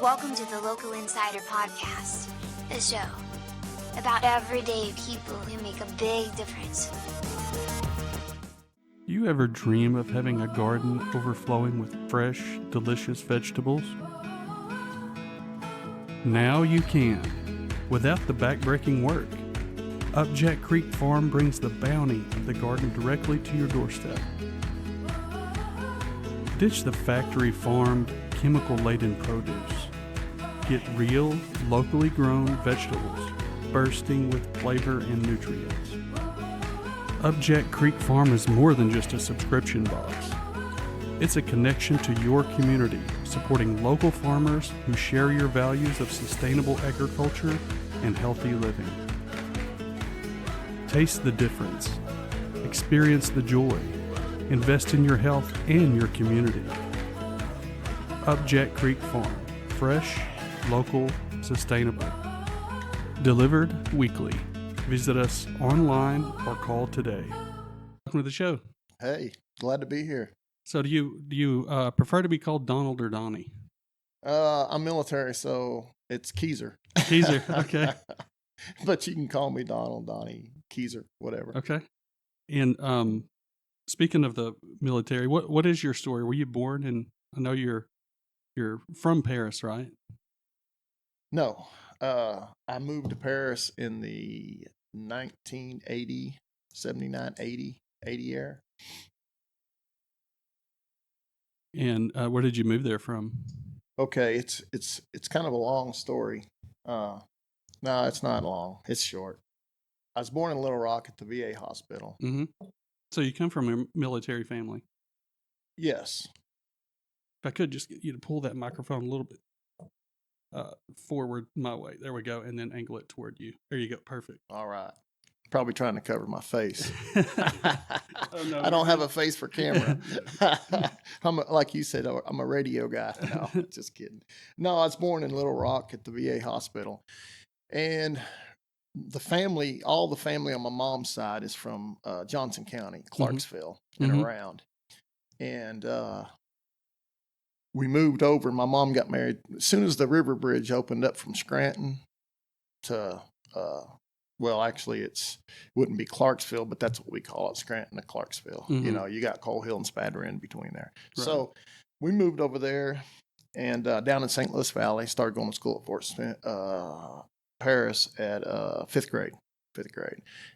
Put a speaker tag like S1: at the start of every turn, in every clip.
S1: Welcome to the Local Insider Podcast, a show about everyday people who make a big difference.
S2: Do you ever dream of having a garden overflowing with fresh, delicious vegetables? Now you can, without the backbreaking work. Up Jack Creek Farm brings the bounty of the garden directly to your doorstep. Ditch the factory-farmed, chemical-laden produce. Get real, locally grown vegetables, bursting with flavor and nutrients. Up Jack Creek Farm is more than just a subscription box. It's a connection to your community, supporting local farmers who share your values of sustainable agriculture and healthy living. Taste the difference. Experience the joy. Invest in your health and your community. Up Jack Creek Farm. Fresh, local, sustainable. Delivered weekly. Visit us online or call today. Welcome to the show.
S3: Hey, glad to be here.
S2: So do you prefer to be called Donald or Donnie?
S3: I'm military, so it's Keezer.
S2: Keezer, okay.
S3: But you can call me Donald, Donnie, Keezer, whatever.
S2: Okay. And speaking of the military, what is your story? Were you born in? I know you're from Paris, right?
S3: No, I moved to Paris in the 1980, 79, 80 year.
S2: And where did you move there from?
S3: Okay, it's kind of a long story. No, it's not long. It's short. I was born in Little Rock at the VA hospital.
S2: Mm-hmm. So you come from a military family.
S3: Yes.
S2: If I could just get you to pull that microphone a little bit forward my way. There we go. And then angle it toward you. There you go. Perfect.
S3: All right. Probably trying to cover my face.
S2: Oh, no,
S3: I don't have a face for camera. Like you said, I'm a radio guy. No, just kidding. No, I was born in Little Rock at the VA hospital. And all the family on my mom's side is from Johnson County, Clarksville, and around. And we moved over. My mom got married as soon as the river bridge opened up from Scranton to, well, actually it wouldn't be Clarksville, but that's what we call it, Scranton to Clarksville. You know, you got Coal Hill and Spadder in between there. Right. So we moved over there and down in St. Louis Valley, started going to school at Fort Smith, Paris at fifth grade.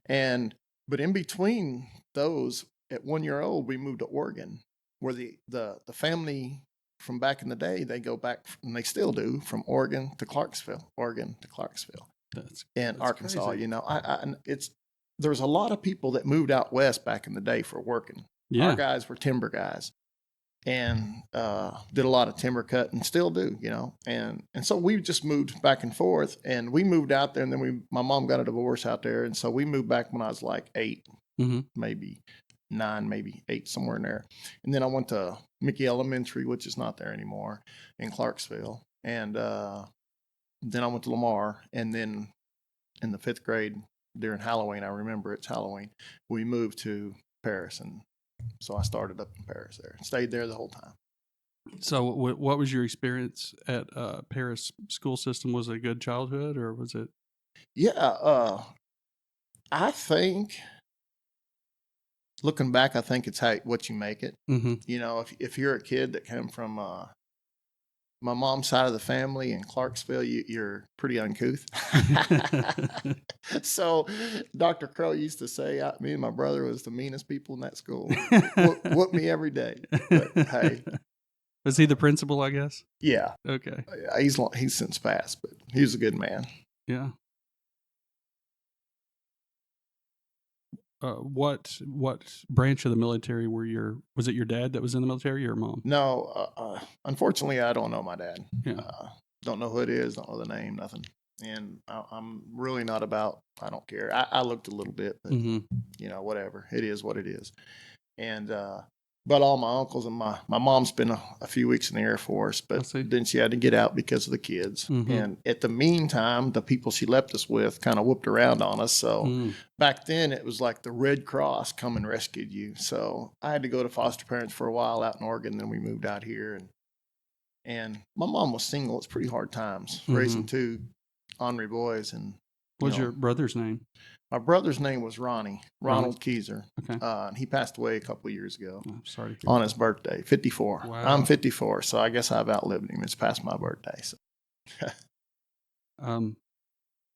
S3: But in between those, at 1 year old, we moved to Oregon, where the family from back in the day, they go back, and they still do, from Oregon to Clarksville. That's Arkansas. Crazy. You know, there's a lot of people that moved out west back in the day for working. Yeah. Our guys were timber guys, and did a lot of timber cut, and still do. You know, and so we just moved back and forth, and we moved out there, and then my mom got a divorce out there, and so we moved back when I was like 8, maybe 9, maybe 8, somewhere in there. And then I went to Mickey Elementary, which is not there anymore, in Clarksville. And then I went to Lamar. And then in the 5th grade, during Halloween, I remember it's Halloween, we moved to Paris. And so I started up in Paris there and stayed there the whole time.
S2: So what was your experience at Paris school system? Was it a good childhood, or was it?
S3: Yeah, I think... Looking back, I think it's what you make it. You know, if you're a kid that came from my mom's side of the family in Clarksville, you're pretty uncouth. So Dr. Crow used to say, me and my brother was the meanest people in that school. Whooped me every day. But hey.
S2: Was he the principal, I guess?
S3: Yeah.
S2: Okay.
S3: He's since passed, but he was a good man.
S2: Yeah. What branch of the military was it your dad that was in the military, or your mom?
S3: No, unfortunately, I don't know my dad.
S2: Yeah.
S3: Don't know who it is, don't know the name, nothing. And I'm really not about, I don't care. I looked a little bit, but you know, whatever. It is what it is. And but all my uncles and my mom spent a few weeks in the Air Force, but then she had to get out because of the kids. And at the meantime, the people she left us with kind of whooped around on us. So back then it was like the Red Cross come and rescued you. So I had to go to foster parents for a while out in Oregon. Then we moved out here, and And my mom was single. It's pretty hard times
S2: Mm-hmm.
S3: raising two ornery boys. And
S2: What's your brother's name?
S3: my brother's name was Ronald Keezer.
S2: Okay.
S3: And he passed away a couple of years ago.
S2: I'm sorry.
S3: On his birthday, 54.
S2: Wow.
S3: I'm 54, so I guess I've outlived him. It's past my birthday. So,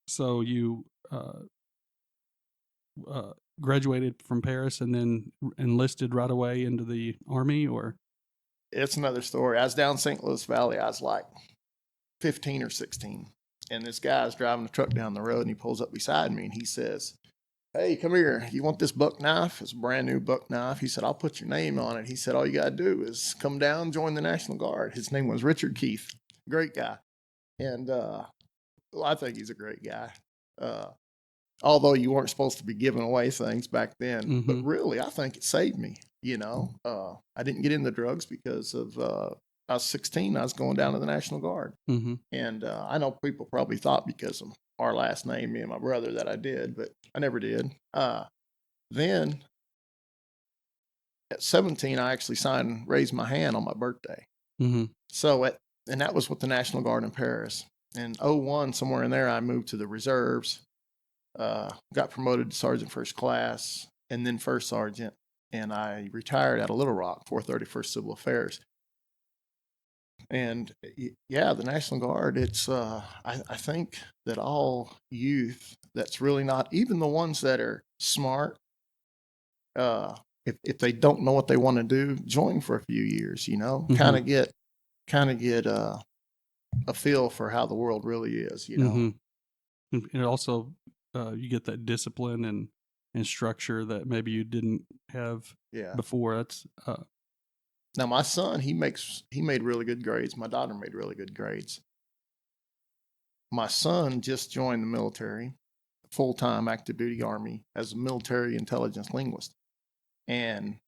S2: so you graduated from Paris and then enlisted right away into the Army, or?
S3: It's another story. I was down St. Louis Valley. I was like 15 or 16. And this guy's driving a truck down the road, and he pulls up beside me, and he says, "Hey, come here. You want this buck knife?" It's a brand new buck knife. He said, "I'll put your name on it." He said, "All you got to do is come down, join the National Guard." His name was Richard Keith. Great guy. And I think he's a great guy. Although you weren't supposed to be giving away things back then.
S2: Mm-hmm.
S3: But really, I think it saved me. I didn't get into drugs because of I was 16. I was going down to the National Guard.
S2: Mm-hmm.
S3: And I know people probably thought because of our last name, me and my brother, that I did, but I never did. Then at 17, I actually raised my hand on my birthday.
S2: Mm-hmm.
S3: And that was with the National Guard in Paris. In 01, somewhere in there, I moved to the reserves, got promoted to sergeant first class, and then first sergeant. And I retired out of Little Rock, 431st Civil Affairs. And yeah, the National Guard, it's, I think that all youth that's really not, even the ones that are smart, if they don't know what they want to do, join for a few years,
S2: Mm-hmm.
S3: kind of get a feel for how the world really is,
S2: Mm-hmm. And also, you get that discipline and structure that maybe you didn't have before. That's
S3: now my son, he made really good grades. My daughter made really good grades. My son just joined the military, full-time active duty Army as a military intelligence linguist. And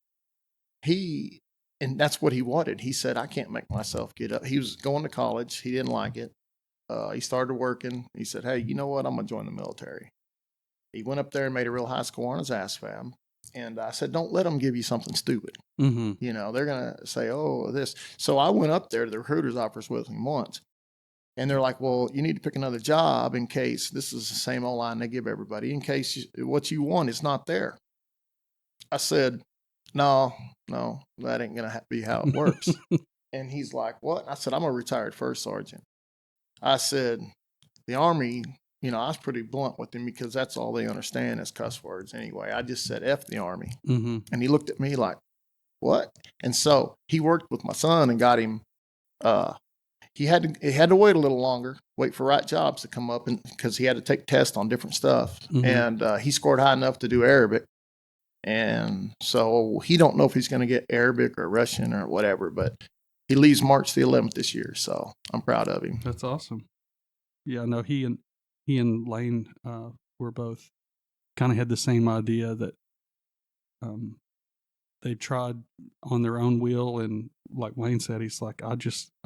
S3: that's what he wanted. He said, "I can't make myself get up." He was going to college. He didn't like it. He started working. He said, "Hey, you know what? I'm going to join the military." He went up there and made a real high score on his ASVAB. And I said, "Don't let them give you something stupid."
S2: mm-hmm.
S3: They're going to say, "Oh, this." So I went up there to the recruiter's office with him once. And they're like, "Well, you need to pick another job in case," this is the same old line they give everybody, "in case what you want is not there." I said, no, that ain't going to be how it works." And he's like, "What?" I said, "I'm a retired first sergeant." I said, the Army, I was pretty blunt with him because that's all they understand is cuss words anyway. I just said, "F the Army."
S2: Mm-hmm.
S3: And he looked at me like, "What?" And so he worked with my son and got him, he had to wait a little longer, wait for right jobs to come up, and because he had to take tests on different stuff.
S2: Mm-hmm.
S3: And he scored high enough to do Arabic. And so he don't know if he's going to get Arabic or Russian or whatever, but he leaves March the 11th this year. So I'm proud of him.
S2: That's awesome. Yeah, no, he and Lane were both kind of had the same idea that they tried on their own will, and like Lane said, he's like, I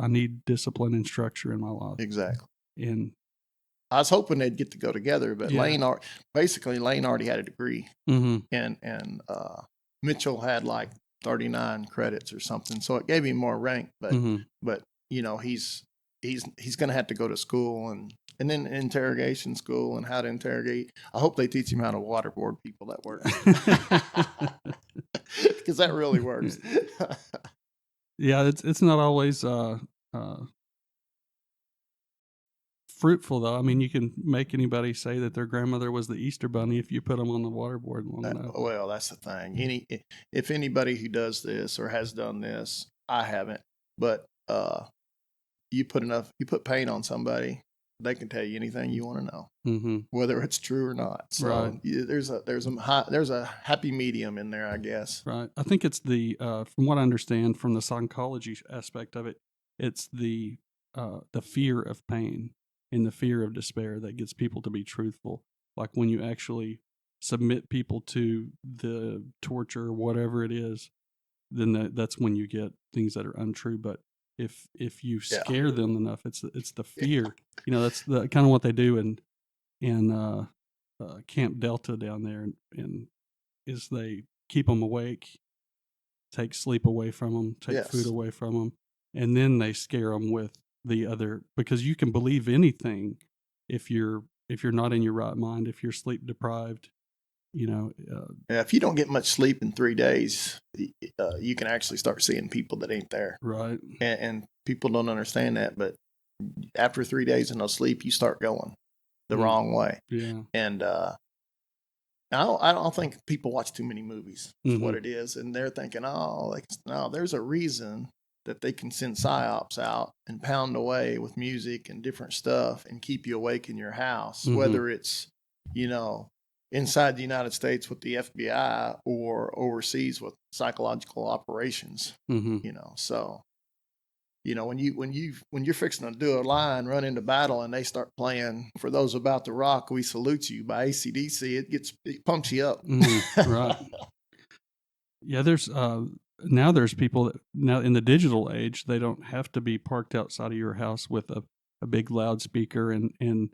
S2: need discipline and structure in my life.
S3: Exactly.
S2: And
S3: I was hoping they'd get to go together, but Lane already had a degree,
S2: mm-hmm.
S3: and Mitchell had like 39 credits or something, so it gave him more rank. But
S2: mm-hmm.
S3: but he's going to have to go to school and then interrogation school and how to interrogate. I hope they teach him how to waterboard people. That works because that really works.
S2: Yeah, it's not always fruitful though. I mean, you can make anybody say that their grandmother was the Easter Bunny if you put them on the waterboard long enough.
S3: Well, that's the thing. If anybody who does this or has done this, I haven't, but you put paint on somebody, they can tell you anything you want to know,
S2: mm-hmm.
S3: whether it's true or not. So
S2: right.
S3: there's a happy medium in there, I guess.
S2: Right. I think it's the from what I understand from the psychology aspect of it, it's the fear of pain and the fear of despair that gets people to be truthful. Like when you actually submit people to the torture or whatever it is, then that's when you get things that are untrue. But if you scare them enough, it's the fear. That's the kind of what they do in Camp Delta down there, and is they keep them awake, take sleep away from them, take food away from them, and then they scare them with the other, because you can believe anything if you're not in your right mind, if you're sleep deprived,
S3: Yeah, if you don't get much sleep in 3 days, you can actually start seeing people that ain't there.
S2: right.
S3: And people don't understand that, but after 3 days of no sleep, you start going the wrong way.
S2: Yeah.
S3: And I don't think people watch too many movies. Is what it is, and they're thinking, no, there's a reason that they can send psyops out and pound away with music and different stuff and keep you awake in your house, whether it's inside the United States with the FBI or overseas with psychological operations. So when you're fixing to do a line, run into battle, and they start playing "For Those About to Rock, We Salute You" by AC/DC, it pumps you up.
S2: Right. Yeah, there's now there's people that now in the digital age, they don't have to be parked outside of your house with a big loudspeaker and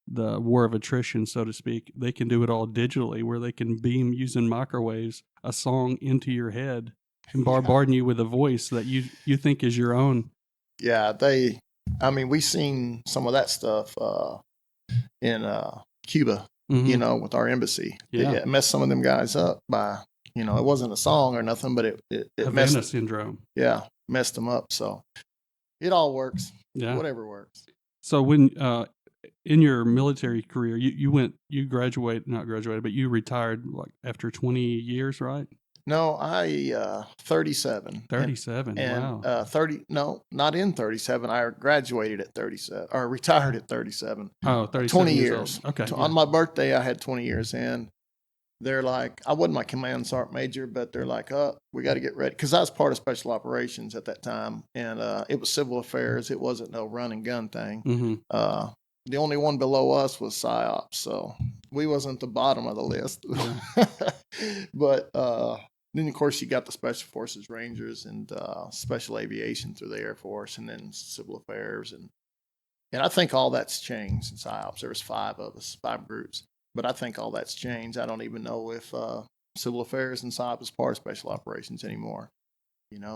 S2: the war of attrition, so to speak. They can do it all digitally, where they can beam using microwaves a song into your head and bombarding you with a voice that you think is your own.
S3: Yeah, we seen some of that stuff in Cuba, with our embassy.
S2: Yeah.
S3: It messed some of them guys up by, it wasn't a song or nothing, but it
S2: Havana syndrome.
S3: Yeah, messed them up. So it all works.
S2: Yeah.
S3: Whatever works.
S2: So when in your military career, you graduated, but you retired like after 20 years, right?
S3: No, I 37.
S2: 37.
S3: And
S2: Wow.
S3: 30. No, not in 37. I graduated at 37 or retired at 37.
S2: Oh, 37
S3: 20
S2: years
S3: years.
S2: old. Okay.
S3: On my birthday, I had 20 years in. They're like, I wasn't my command sergeant major, but they're like, we got to get ready. Because I was part of special operations at that time. And it was civil affairs. It wasn't no run and gun thing. The only one below us was PSYOPs. So we wasn't the bottom of the list. Yeah. But then, of course, you got the Special Forces Rangers and Special Aviation through the Air Force, and then Civil Affairs. And I think all that's changed in PSYOPs. There was 5 of us, 5 groups. But I think all that's changed. I don't even know if Civil Affairs and PSYOP is part of Special Operations anymore.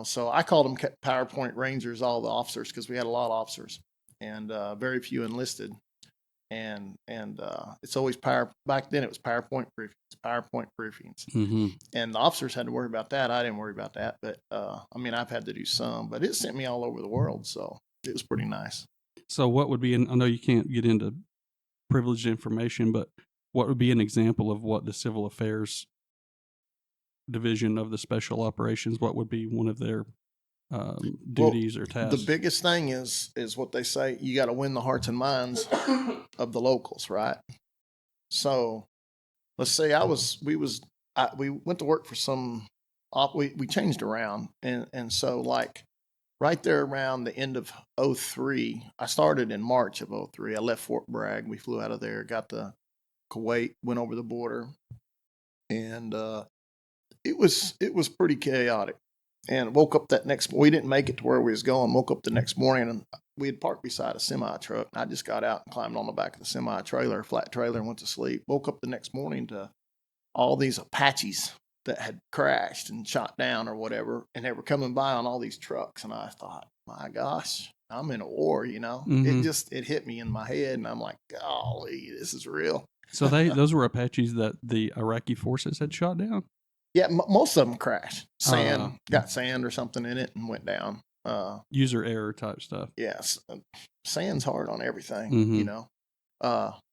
S3: So I called them PowerPoint Rangers, all the officers, because we had a lot of officers and very few enlisted. And it's always back then it was PowerPoint briefings. And the officers had to worry about that. I didn't worry about that, but I've had to do some, but it sent me all over the world, so it was pretty nice.
S2: So what would be, I know you can't get into privileged information, but what would be an example of what the Civil Affairs division of the Special Operations, what would be one of their duties or tasks?
S3: The biggest thing is what they say, you got to win the hearts and minds of the locals, right? So let's say we went to work for some, we changed around. And so like right there around the end of 2003, I started in March of 2003. I left Fort Bragg. We flew out of there, got to Kuwait, went over the border, and it was pretty chaotic. And woke up we didn't make it to where we was going. Woke up the next morning, and we had parked beside a semi truck. And I just got out and climbed on the back of the semi trailer, flat trailer, and went to sleep. Woke up the next morning to all these Apaches that had crashed and shot down or whatever, and they were coming by on all these trucks. And I thought, my gosh, I'm in a war, It hit me in my head, and I'm like, golly, this is real.
S2: So those were Apaches that the Iraqi forces had shot down?
S3: Yeah, most of them crashed. Got sand or something in it and went down.
S2: User error type stuff.
S3: Yes. Sand's hard on everything,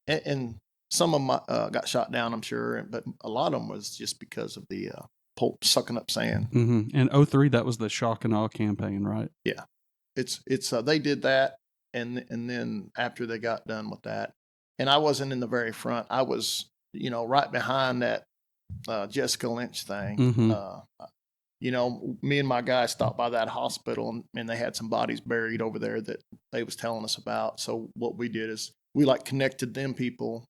S3: And some of them got shot down, I'm sure, but a lot of them was just because of the pulp sucking up sand.
S2: And 2003, that was the shock and awe campaign, right?
S3: Yeah. It's they did that, and then after they got done with that, and I wasn't in the very front. I was, right behind that Jessica Lynch thing. Me and my guys stopped by that hospital, and they had some bodies buried over there that they was telling us about. So what we did is we connected them people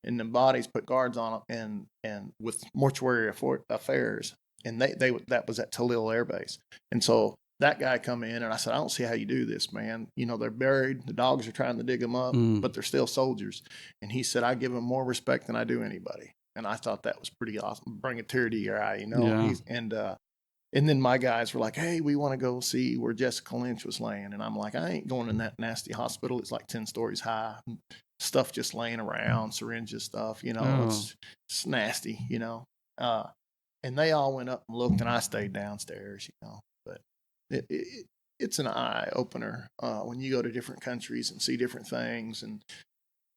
S3: and them bodies, put guards on them, and with mortuary affairs, and that was at Talil Air Base. And so that guy come in, and I said, I don't see how you do this, man. They're buried. The dogs are trying to dig them up, but they're still soldiers. And he said, I give them more respect than I do anybody. And I thought that was pretty awesome. Bring a tear to your eye,
S2: Yeah.
S3: And then my guys were like, hey, we want to go see where Jessica Lynch was laying. And I'm like, I ain't going in that nasty hospital. It's like 10 stories high, stuff just laying around, syringes stuff, it's nasty, and they all went up and looked, and I stayed downstairs, but it's an eye opener when you go to different countries and see different things. And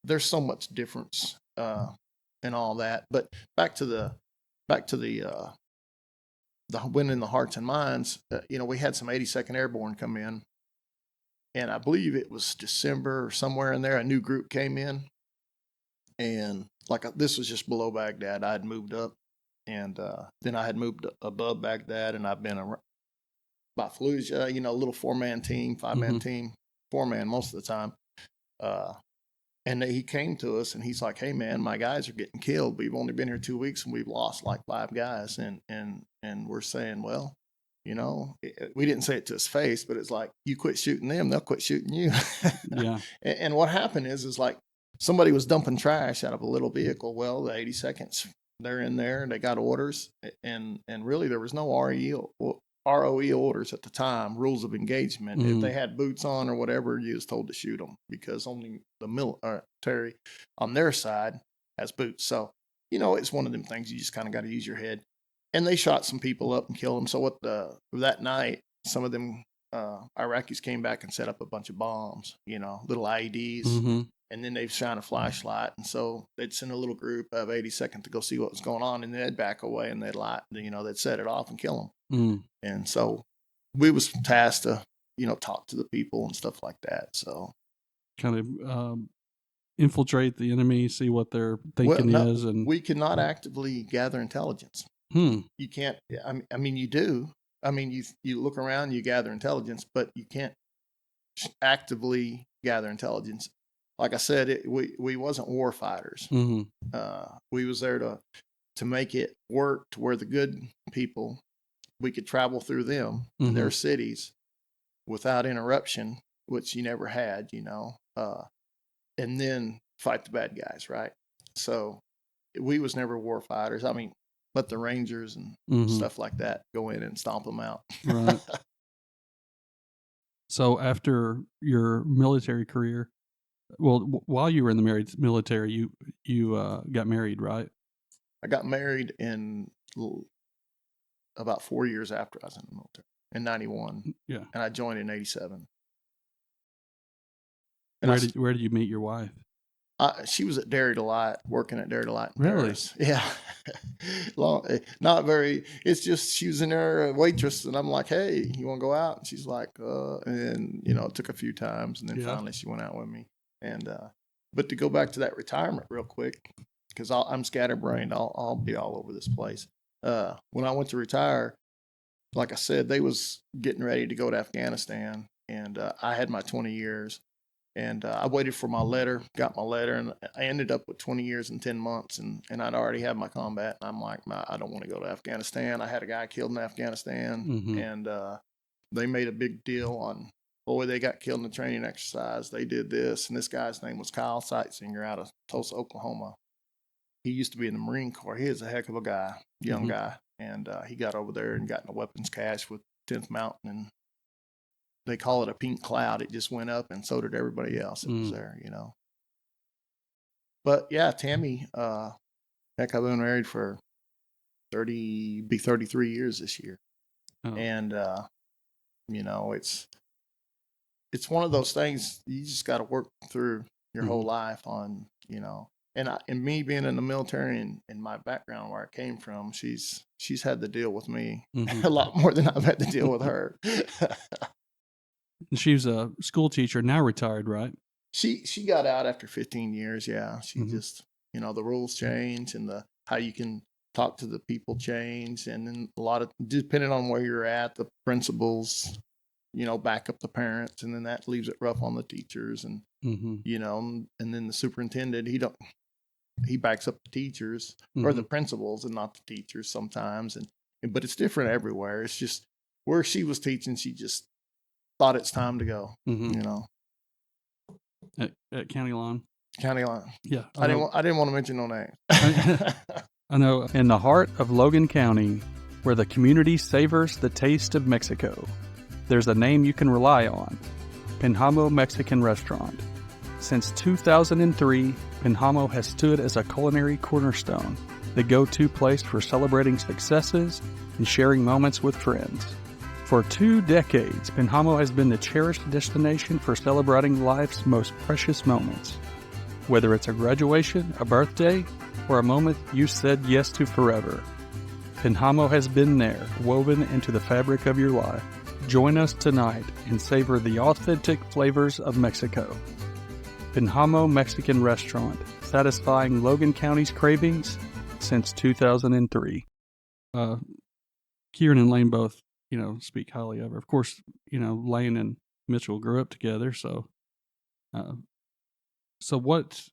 S3: there's so much difference and all that. But back to the winning the hearts and minds. We had some 82nd Airborne come in, and I believe it was December or somewhere in there. A new group came in, and this was just below Baghdad. I had moved up, and then I had moved above Baghdad, and I've been by Fallujah. A little 4-man team, 5-man team, 4-man most of the time. And he came to us and he's like, hey man, my guys are getting killed. We've only been here 2 weeks and we've lost like 5 guys. And we're saying, well, we didn't say it to his face, but it's like, you quit shooting them, they'll quit shooting you.
S2: Yeah.
S3: And what happened is like somebody was dumping trash out of a little vehicle. Well, the 82nds, they're in there and they got orders. And really there was no ROE orders at the time, rules of engagement. If they had boots on or whatever, you was told to shoot them because only the military on their side has boots. So, it's one of them things you just kind of got to use your head. And they shot some people up and killed them. So that night, some of them Iraqis came back and set up a bunch of bombs, little IEDs. And then they'd shine a flashlight. And so they'd send a little group of 82nd to go see what was going on. And they'd back away and they'd set it off and kill them. And so we was tasked to, talk to the people and stuff like that. So
S2: kind of infiltrate the enemy, see what their thinking is. And
S3: we cannot actively gather intelligence. You can't, I mean, you do. I mean, you look around, you gather intelligence, but you can't actively gather intelligence. Like I said, we wasn't war fighters. We was there to make it work to where the good people, we could travel through them, their cities, without interruption, which you never had, and then fight the bad guys, right? So we was never war fighters. I mean, let the Rangers and stuff like that go in and stomp them out.
S2: Right. So after your military career, well, while you were in the military, you got married, right?
S3: I got married in about 4 years after I was in the military, in 91.
S2: Yeah.
S3: And I joined in 87.
S2: And where did you meet your wife?
S3: She was at Dairy Delight, working at Dairy Delight.
S2: Really?
S3: Paris. Yeah. Not very, it's just, she was in there, a waitress, and I'm like, hey, you want to go out? And she's like, and it took a few times, and then finally she went out with me. And, but to go back to that retirement real quick, because I'm scatterbrained, I'll be all over this place. When I went to retire, like I said, they was getting ready to go to Afghanistan, and I had my 20 years. And I waited for my letter, got my letter, and I ended up with 20 years and 10 months, and I'd already had my combat. And I'm like, I don't want to go to Afghanistan. I had a guy killed in Afghanistan, and they made a big deal on, boy, they got killed in the training exercise. They did this, and this guy's name was Kyle Sightsinger out of Tulsa, Oklahoma. He used to be in the Marine Corps. He is a heck of a guy, young guy, and he got over there and got in a weapons cache with 10th Mountain, and they call it a pink cloud. It just went up, and so did everybody else that was there, But yeah, Tammy, heck, I've been married for 33 years this year. Oh. And, it's one of those things you just got to work through your whole life on, and me being in the military and my background where I came from, she's had to deal with me a lot more than I've had to deal with her.
S2: She was a school teacher, now retired, right?
S3: She got out after 15 years. Yeah. She just, the rules change and how you can talk to the people change. And then a lot of, depending on where you're at, the principals, back up the parents, and then that leaves it rough on the teachers. And, and then the superintendent, he backs up the teachers or the principals and not the teachers sometimes. But it's different everywhere. It's just where she was teaching, she just thought it's time to go,
S2: At County Line.
S3: County Line.
S2: Yeah.
S3: I didn't want to mention no name.
S2: I know. In the heart of Logan County, where the community savors the taste of Mexico. There's a name you can rely on: Penjamo Mexican Restaurant. Since 2003, Penjamo has stood as a culinary cornerstone, the go-to place for celebrating successes and sharing moments with friends. For 2 decades, Penjamo has been the cherished destination for celebrating life's most precious moments. Whether it's a graduation, a birthday, or a moment you said yes to forever, Penjamo has been there, woven into the fabric of your life. Join us tonight and savor the authentic flavors of Mexico. Penjamo Mexican Restaurant, satisfying Logan County's cravings since 2003. Kieran and Lane both, speak highly of her. Of course, Lane and Mitchell grew up together. So what,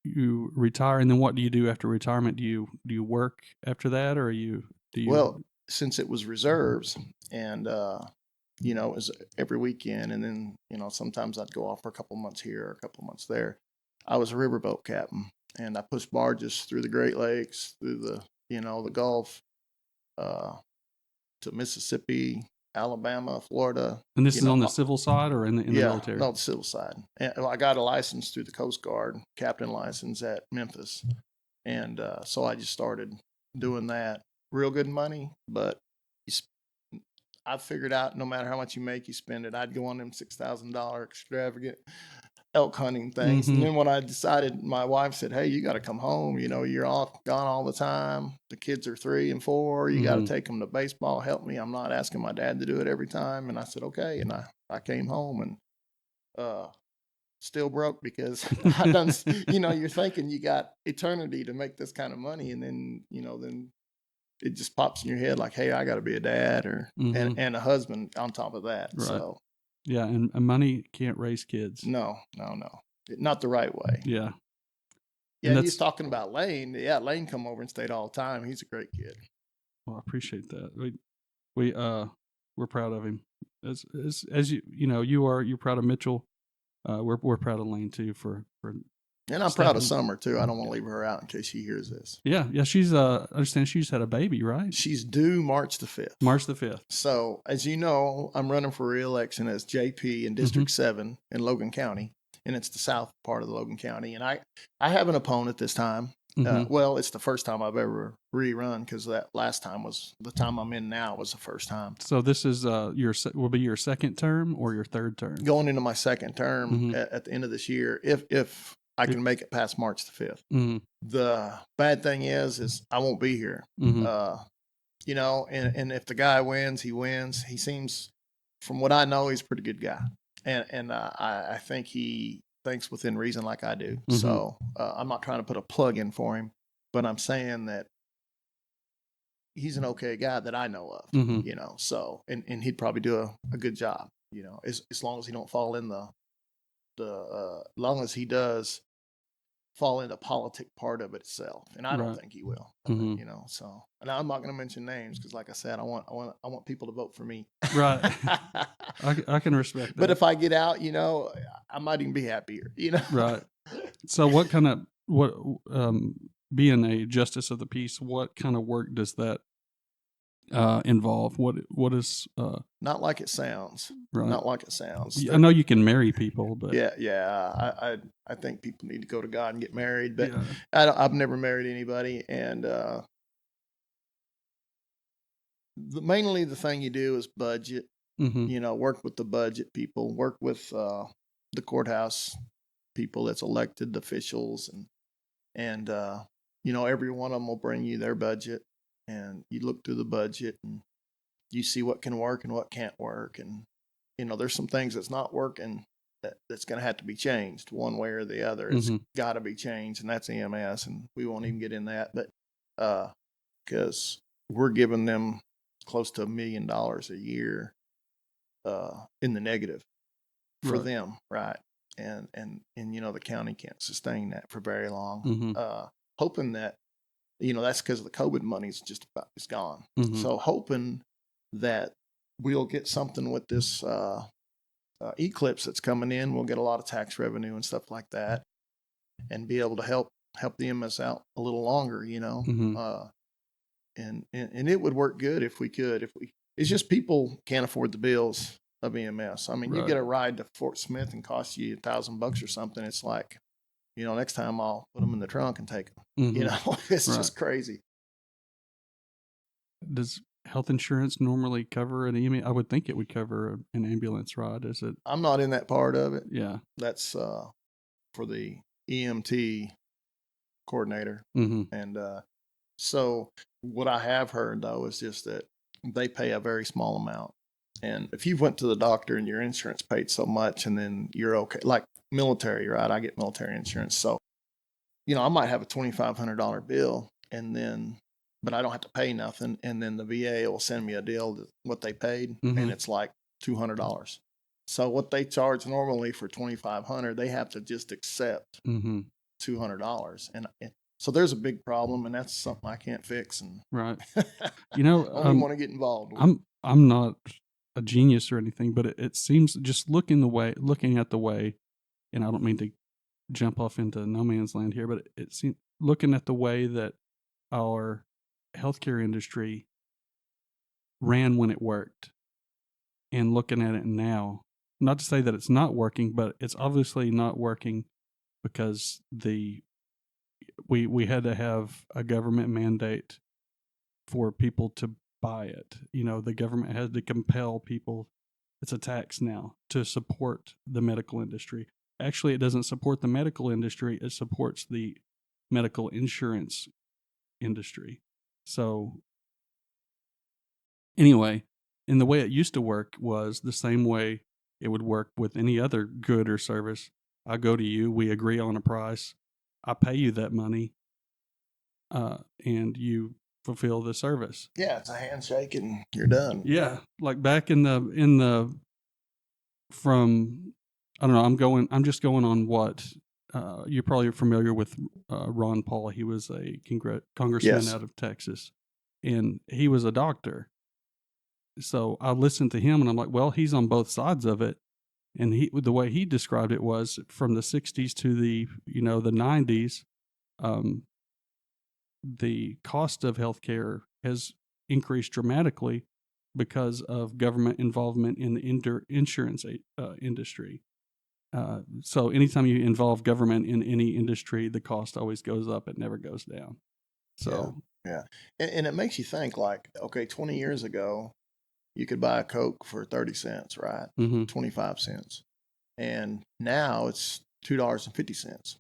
S2: you retire, and then what do you do after retirement? Do you work after that, or do you?
S3: Well, since it was reserves, and it was every weekend, and then sometimes I'd go off for a couple months here, a couple months there. I was a riverboat captain, and I pushed barges through the Great Lakes, through the the Gulf, to Mississippi, Alabama, Florida.
S2: And this is on the civil side or in the military?
S3: No, the civil side. And I got a license through the Coast Guard, captain license at Memphis, and so I just started doing that. Real good money, but I figured out no matter how much you make, you spend it. I'd go on them $6,000 extravagant elk hunting things.
S2: Mm-hmm.
S3: And then when I decided, my wife said, "Hey, you got to come home. You're gone all the time. The kids are 3 and 4. You got to take them to baseball. Help me. I'm not asking my dad to do it every time." And I said, "Okay." And I came home and still broke because I done. You're thinking you got eternity to make this kind of money, and then then it just pops in your head like, "Hey, I got to be a dad or and a husband on top of that."
S2: Right.
S3: So.
S2: Yeah, and money can't raise kids.
S3: No. Not the right way.
S2: Yeah.
S3: Yeah, he's talking about Lane. Yeah, Lane come over and stayed all the time. He's a great kid.
S2: Well, I appreciate that. We're proud of him. As you're proud of Mitchell. We're proud of Lane too for
S3: and I'm proud of Summer too. I don't want to leave her out in case she hears this.
S2: Yeah. She's I understand she's had a baby, right?
S3: She's due March the 5th.
S2: March the 5th.
S3: So as you know, I'm running for re-election as JP in District 7 in Logan County, and it's the south part of the Logan County. And I have an opponent this time. Well, it's the first time I've ever rerun because that last time was the time I'm in now was the first time.
S2: So this is will be your second term or your third term? Going
S3: into my second term at the end of this year, if I can make it past March the 5th. The bad thing is I won't be here. And if the guy wins, he wins. He seems, from what I know, he's a pretty good guy, and I think he thinks within reason like I do. So I'm not trying to put a plug in for him, but I'm saying that he's an okay guy that I know of. So and he'd probably do a good job. As long as he don't fall in long as he does fall into politic part of it itself, and I don't think he will. So, and I'm not going to mention names because, like I said, I want people to vote for me. Right.
S2: I can respect that.
S3: But if I get out, I might even be happier.
S2: Right. So, being a justice of the peace, what kind of work does that involve? What is
S3: not like it sounds.
S2: Right.
S3: Not like it sounds.
S2: I know you can marry people, but
S3: I think people need to go to God and get married, but I've never married anybody, and mainly the thing you do is budget. Work with the budget people, work with the courthouse people that's elected officials, and every one of them will bring you their budget. And you look through the budget and you see what can work and what can't work. And, there's some things that's not working that's going to have to be changed one way or the other. It's got to be changed, and that's EMS. And we won't even get in that. But because we're giving them close to $1 million a year in the negative for them. Right. And the county can't sustain that for very long. Hoping that, that's because the COVID money's just about it's gone. So hoping that we'll get something with this eclipse that's coming in. We'll get a lot of tax revenue and stuff like that, and be able to help the EMS out a little longer. and it would work good if we could. It's just people can't afford the bills of EMS. I mean, you
S2: Right.
S3: get a ride to Fort Smith and cost you $1,000 or something. It's like, next time I'll put them in the trunk and take them. It's
S2: Right.
S3: just crazy.
S2: Does health insurance normally cover an EMS? I would think it would cover an ambulance ride. Is it?
S3: I'm not in that part of it.
S2: Yeah.
S3: That's for the EMT coordinator. And so what I have heard though is just that they pay a very small amount. And if you went to the doctor and your insurance paid so much, and then you're okay, like military, right? I get military insurance. So, I might have a $2,500 bill but I don't have to pay nothing. And then the VA will send me a deal what they paid, and it's like $200. So what they charge normally for $2,500, they have to just accept $200. And so there's a big problem, and that's something I can't fix. And
S2: right.
S3: I don't want to get involved with.
S2: I'm not a genius or anything, but it seems just looking at the way, and I don't mean to jump off into no man's land here, but it seems looking at the way that our healthcare industry ran when it worked, and looking at it now, not to say that it's not working, but it's obviously not working because we had to have a government mandate for people to buy it. The government had to compel people. It's a tax now to support the medical industry. Actually, it doesn't support the medical industry. It supports the medical insurance industry. So anyway, and the way it used to work was the same way it would work with any other good or service. I go to you, we agree on a price, I pay you that money, and you fulfill the service.
S3: Yeah, it's a handshake and you're done.
S2: Yeah, like back from, I don't know, I'm just going on what you're probably familiar with Ron Paul. He was a congressman out of Texas, and he was a doctor. So I listened to him, and I'm like, well, he's on both sides of it. And the way he described it was from the 60s to the 90s, the cost of healthcare has increased dramatically because of government involvement in the insurance industry. So anytime you involve government in any industry, the cost always goes up. It never goes down. So
S3: yeah. And it makes you think, like, okay, 20 years ago, you could buy a Coke for 30 cents, right? 25 cents. And now it's $2.50.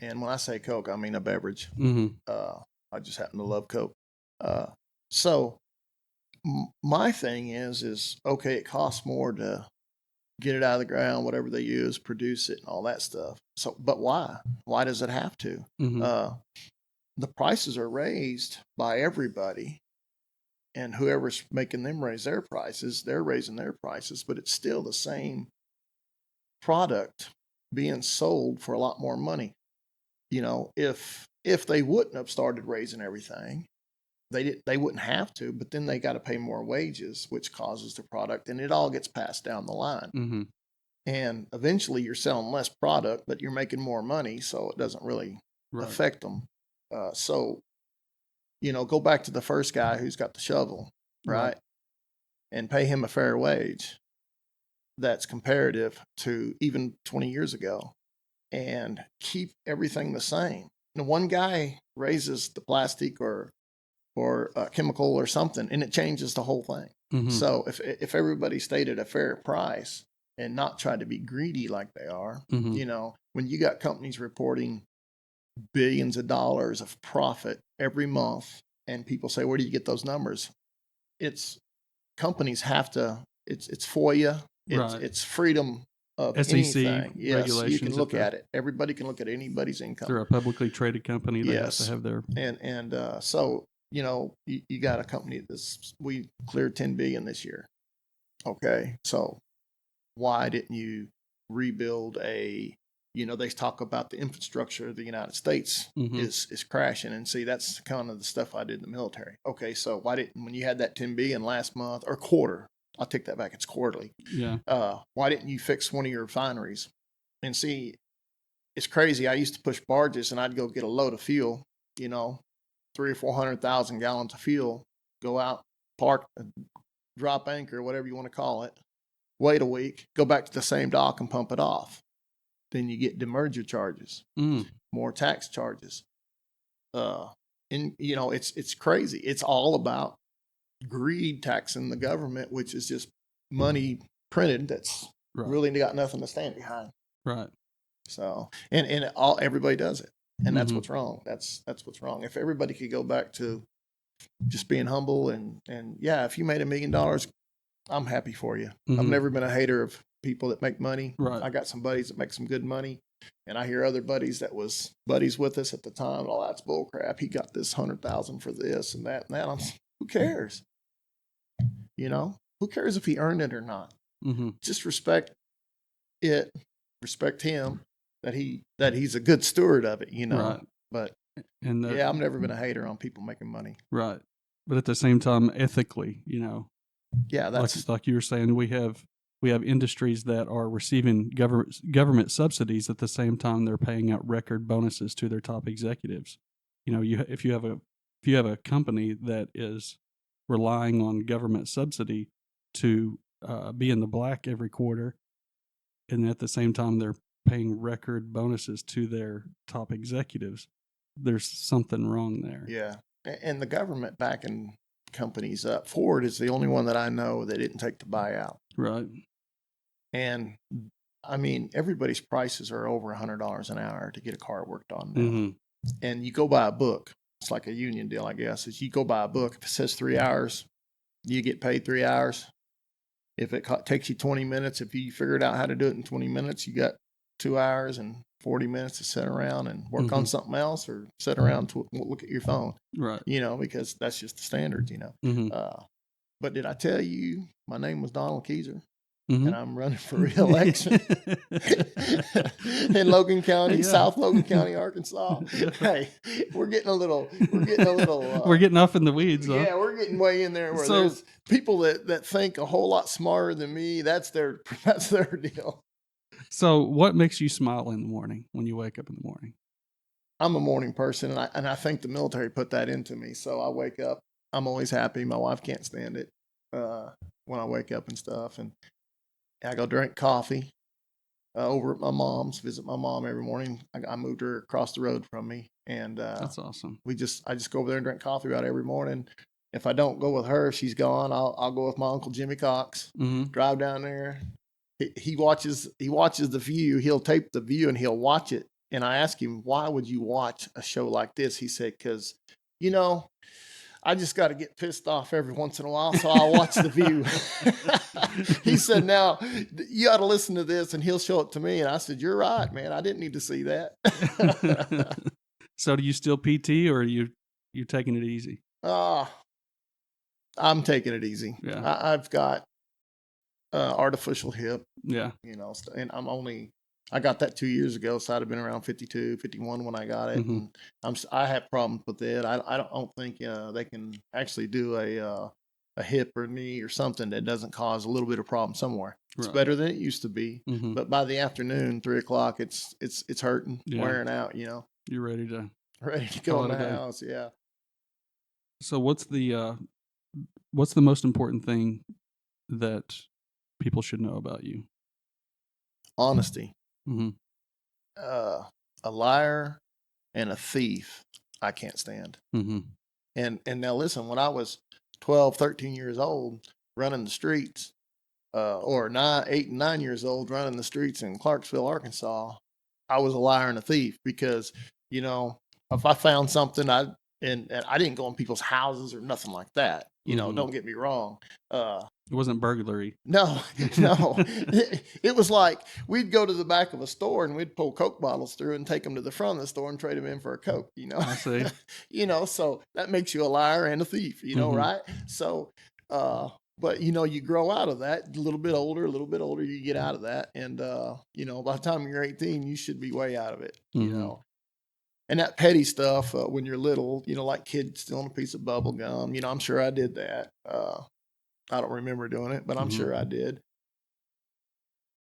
S3: And when I say Coke, I mean a beverage. I just happen to love Coke. So my thing is, okay, it costs more to get it out of the ground, whatever they use, produce it and all that stuff. So, but why? Why does it have to? The prices are raised by everybody, and whoever's making them raise their prices, they're raising their prices, but it's still the same product being sold for a lot more money. If they wouldn't have started raising everything, they wouldn't have to, but then they got to pay more wages, which causes the product, and it all gets passed down the line. And eventually you're selling less product, but you're making more money, so it doesn't really affect them. So, go back to the first guy who's got the shovel, right? And pay him a fair wage that's comparative to even 20 years ago, and keep everything the same. One guy raises the plastic or chemical or something, and it changes the whole thing. So if everybody stayed at a fair price and not tried to be greedy like they are, when you got companies reporting billions of dollars of profit every month, and people say, where do you get those numbers? It's companies have to, it's FOIA, it's freedom of
S2: SEC
S3: anything. Yes,
S2: regulations.
S3: you can look at it. Everybody can look at anybody's income.
S2: They're a publicly traded company. They have to have their...
S3: So, you got a company we cleared 10 billion this year. Okay. So why didn't you rebuild they talk about the infrastructure of the United States is crashing. And see, that's kind of the stuff I did in the military. Okay. So when you had that 10 billion last month or quarter, I'll take that back. It's quarterly.
S2: Yeah.
S3: Why didn't you fix one of your refineries? And see, it's crazy. I used to push barges, and I'd go get a load of fuel, 300 or 400,000 gallons of fuel, go out, park, drop anchor, whatever you want to call it, wait a week, go back to the same dock and pump it off. Then you get demerger charges, more tax charges. And it's crazy. It's all about greed, taxing the government, which is just money printed that's really got nothing to stand behind.
S2: Right.
S3: So, and everybody does it, and that's what's wrong. That's what's wrong. If everybody could go back to just being humble and yeah, if you made $1 million, I'm happy for you. I've never been a hater of people that make money.
S2: Right.
S3: I got some buddies that make some good money, and I hear other buddies that was buddies with us at the time. Oh, that's bull crap. He got this 100,000 for this and that and that. Who cares? Who cares if he earned it or not? Just respect it. Respect him that he's a good steward of it.
S2: Right.
S3: But I've never been a hater on people making money.
S2: Right. But at the same time, ethically,
S3: Yeah, that's
S2: like you were saying, we have industries that are receiving government subsidies at the same time they're paying out record bonuses to their top executives. If you have a company that is relying on government subsidy to be in the black every quarter, and at the same time they're paying record bonuses to their top executives, there's something wrong there.
S3: Yeah, and the government backing companies up. Ford is the only one that I know that didn't take the buyout.
S2: Right.
S3: And I mean, everybody's prices are over $100 an hour to get a car worked on now. And you go buy a book. It's like a union deal, I guess. Is you go buy a book. If it says 3 hours, you get paid 3 hours. If it takes you 20 minutes, if you figured out how to do it in 20 minutes, you got 2 hours and 40 minutes to sit around and work on something else, or sit around to look at your phone.
S2: Right.
S3: Because that's just the standards, But did I tell you my name was Donald Keezer? And I'm running for re-election in Logan County, South Logan County, Arkansas. Hey, we're getting
S2: we're getting off in the weeds.
S3: Yeah, we're getting way in there where there's people that think a whole lot smarter than me. That's their deal.
S2: So what makes you smile in the morning when you wake up in the morning?
S3: I'm a morning person, and I think the military put that into me. So I wake up, I'm always happy. My wife can't stand it when I wake up and stuff, and I go drink coffee over at my mom's, visit my mom every morning. I moved her across the road from me, and
S2: that's awesome.
S3: I just go over there and drink coffee about every morning. If I don't go with her, if she's gone, I'll go with my Uncle Jimmy Cox. Drive down there. He watches the View. He'll tape the View and he'll watch it. And I ask him, why would you watch a show like this? He said, because I just got to get pissed off every once in a while, so I'll watch The View. He said, now, you ought to listen to this, and he'll show it to me. And I said, you're right, man. I didn't need to see that.
S2: So do you still PT, or are you taking it easy?
S3: I'm taking it easy.
S2: Yeah.
S3: I've got artificial hip.
S2: Yeah.
S3: And I got that 2 years ago, so I'd have been around 52, 51 when I got it. And I have problems with it. I don't think they can actually do a hip or knee or something that doesn't cause a little bit of problem somewhere. It's better than it used to be, but by the afternoon, 3:00, it's hurting, wearing out.
S2: You're ready to
S3: go in the house. Yeah.
S2: So what's the most important thing that people should know about you?
S3: Honesty. A liar and a thief, I can't stand. And now listen, when I was 12, 13 years old, running the streets, or 8 and 9 years old, running the streets in Clarksville, Arkansas, I was a liar and a thief because, if I found something, I didn't go in people's houses or nothing like that. Don't get me wrong.
S2: It wasn't burglary.
S3: No. It was like we'd go to the back of a store and we'd pull Coke bottles through and take them to the front of the store and trade them in for a Coke,
S2: I see.
S3: So that makes you a liar and a thief, right? So, but you grow out of that a little bit older, you get out of that. And, by the time you're 18, you should be way out of it, And that petty stuff, when you're little, like kids stealing a piece of bubble gum, I'm sure I did that. I don't remember doing it, but I'm sure I did.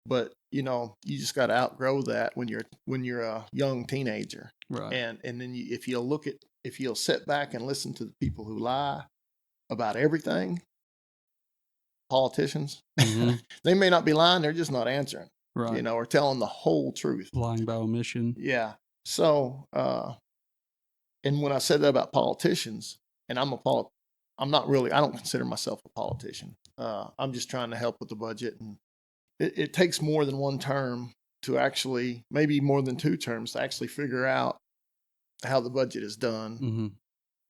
S3: But, you just got to outgrow that when you're a young teenager.
S2: Right.
S3: And then if you look at if you'll sit back and listen to the people who lie about everything, politicians,
S2: Mm-hmm.
S3: they may not be lying, they're just not answering,
S2: Right.
S3: or telling the whole truth.
S2: Lying by omission.
S3: Yeah. So, and when I said that about politicians, and I'm not really, I don't consider myself a politician. I'm just trying to help with the budget, and it takes more than one term to actually, maybe more than 2 terms to actually figure out how the budget is done,
S2: Mm-hmm.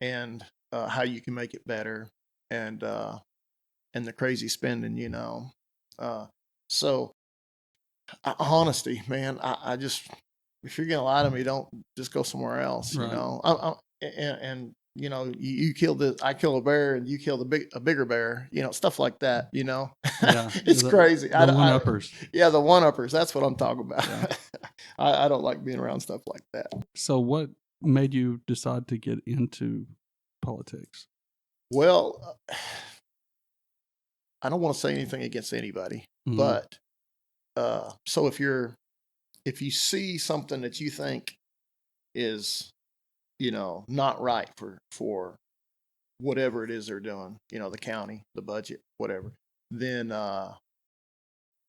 S3: and how you can make it better, and the crazy spending, so honesty, man. I just, if you're gonna lie to me, don't just go somewhere else.
S2: Right.
S3: And you kill I kill a bear and you kill a bigger bear. Stuff like that.
S2: Yeah.
S3: It's crazy.
S2: The one-uppers.
S3: Yeah, the one-uppers. That's what I'm talking about.
S2: Yeah.
S3: I don't like being around stuff like that.
S2: So what made you decide to get into politics?
S3: Well, I don't want to say anything against anybody,
S2: Mhm.
S3: but so if you see something that you think is, not right for whatever it is they're doing, the county, the budget, whatever, then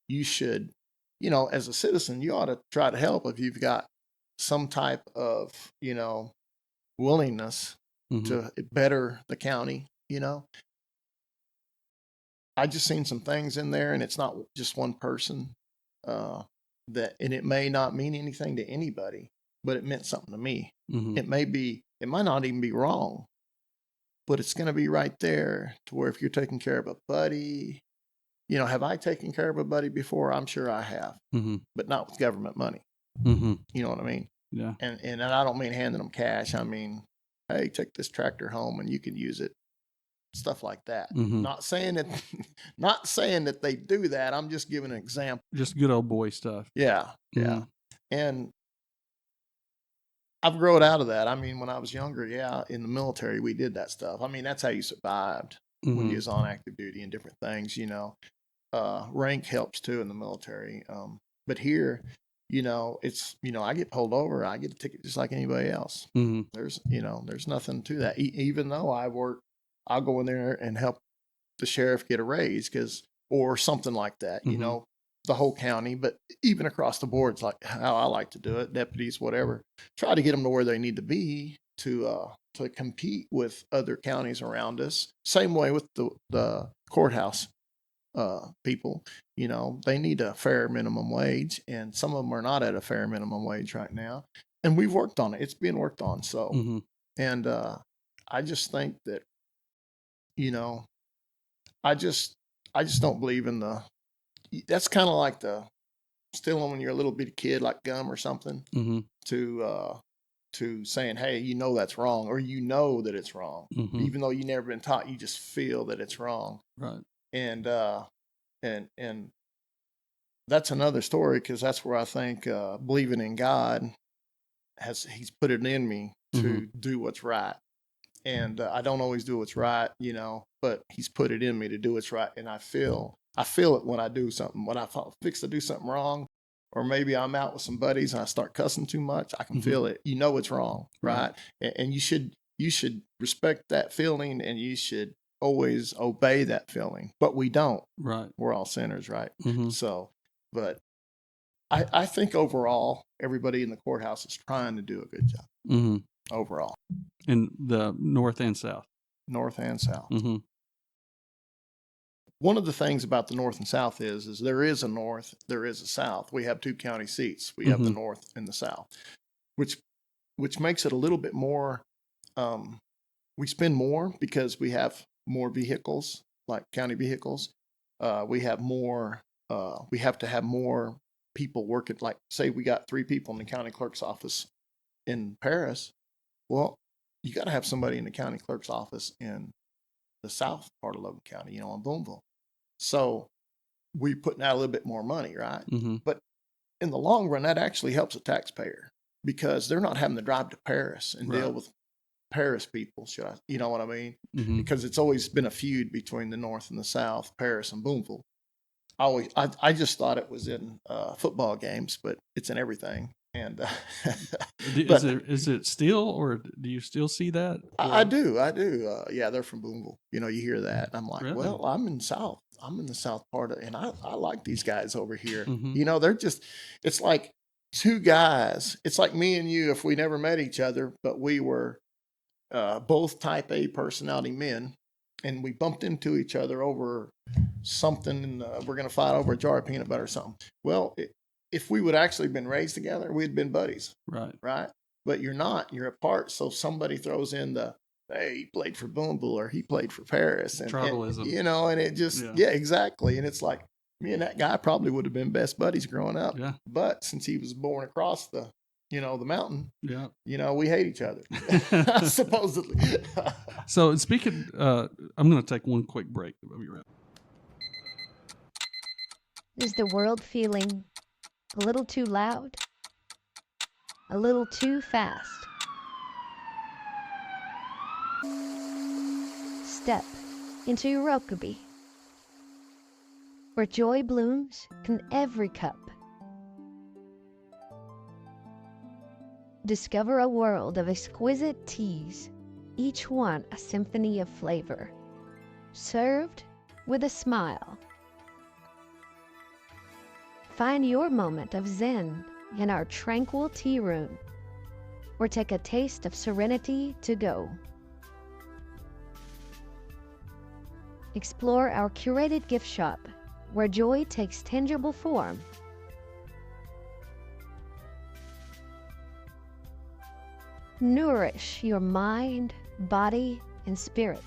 S3: you should, as a citizen, you ought to try to help if you've got some type of, willingness
S2: Mhm.
S3: to better the county. I just seen some things in there, and it's not just one person, and it may not mean anything to anybody, but it meant something to me.
S2: Mhm.
S3: It might not even be wrong, but it's going to be right there to where if you're taking care of a buddy, have I taken care of a buddy before? I'm sure I have,
S2: Mhm.
S3: but not with government money.
S2: Mhm.
S3: You know what I mean?
S2: Yeah.
S3: And I don't mean handing them cash. I mean, hey, take this tractor home and you can use it. Stuff like that.
S2: Mhm.
S3: Not saying that, not saying that they do that. I'm just giving an example.
S2: Just good old boy stuff.
S3: Yeah, yeah.
S2: Mhm.
S3: And I've grown out of that. I mean, when I was younger, yeah, in the military, we did that stuff. I mean, that's how you survived when
S2: Mhm.
S3: you was on active duty and different things. Rank helps too in the military. But here, it's I get pulled over, I get a ticket just like anybody else.
S2: Mhm.
S3: There's nothing to that. Even though I'll go in there and help the sheriff get a raise or something like that.
S2: Mhm.
S3: The whole county, but even across the board, it's like how I like to do it. Deputies, whatever, try to get them to where they need to be to compete with other counties around us. Same way with the courthouse people. They need a fair minimum wage, and some of them are not at a fair minimum wage right now. And we've worked on it. It's being worked on. So,
S2: Mhm.
S3: and I just think that I just don't believe in that's kind of like the stealing when you're a little bitty kid, like gum or something,
S2: Mhm.
S3: to saying, hey, that's wrong, or that it's wrong,
S2: Mhm.
S3: even though you never been taught, you just feel that it's wrong.
S2: Right.
S3: And and that's another story, because that's where I think believing in God he's put it in me to do what's right. And I don't always do what's right, but he's put it in me to do what's right. And I feel it when I do something. When I fix to do something wrong, or maybe I'm out with some buddies and I start cussing too much, I can
S2: Mhm.
S3: feel it. It's wrong,
S2: Right.
S3: right? And you should respect that feeling, and you should always obey that feeling. But we don't.
S2: Right.
S3: We're all sinners, right?
S2: Mhm.
S3: So, but I think overall, everybody in the courthouse is trying to do a good job
S2: Mhm.
S3: overall,
S2: In the north and south.
S3: north and south.
S2: Mhm.
S3: One of the things about the north and south is there is a north, there is a south. We have 2 county seats. We have the
S2: Mhm.
S3: north and the south, which makes it a little bit more. We spend more because we have more vehicles, like county vehicles. We have more. We have to have more people working. Like, say we got 3 people in the county clerk's office in Paris. Well, you got to have somebody in the county clerk's office in the south part of Logan County, in Boonville. So we putting out a little bit more money, right?
S2: Mhm.
S3: But in the long run, that actually helps the taxpayer, because they're not having to drive to Paris and deal
S2: Right.
S3: with Paris people. You know what I mean?
S2: Mhm.
S3: Because it's always been a feud between the north and the south, Paris and Boonville. I just thought it was in football games, but it's in everything. And
S2: Is it still, or do you still see that?
S3: I
S2: Or
S3: do. Yeah, they're from Boonville. You hear that. I'm like,
S2: really?
S3: well, I'm in South. I'm in the South part of, and I like these guys over here.
S2: Mhm.
S3: They're just, it's like two guys. It's like me and you if we never met each other, but we were both type A personality men, and we bumped into each other over something, and we're going to fight over a jar of peanut butter or something. Well, if we would actually been raised together, we'd been buddies,
S2: Right.
S3: right? But you're not. You're apart. So somebody throws in the, hey, he played for Boonville or he played for Paris, and
S2: Tribalism.
S3: and it just,
S2: Yeah.
S3: yeah, exactly. And it's like me and that guy probably would have been best buddies growing up.
S2: Yeah.
S3: But since he was born across the the mountain,
S2: Yeah.
S3: we hate each other, supposedly.
S2: So speaking, I'm going to take one quick break. I'll be right.
S4: Is the world feeling a little too loud? A little too fast? Step into Iraqi, where joy blooms in every cup. Discover a world of exquisite teas, each one a symphony of flavor, served with a smile. Find your moment of zen in our tranquil tea room, or take a taste of serenity to go. Explore our curated gift shop, where joy takes tangible form. Nourish your mind, body, and spirit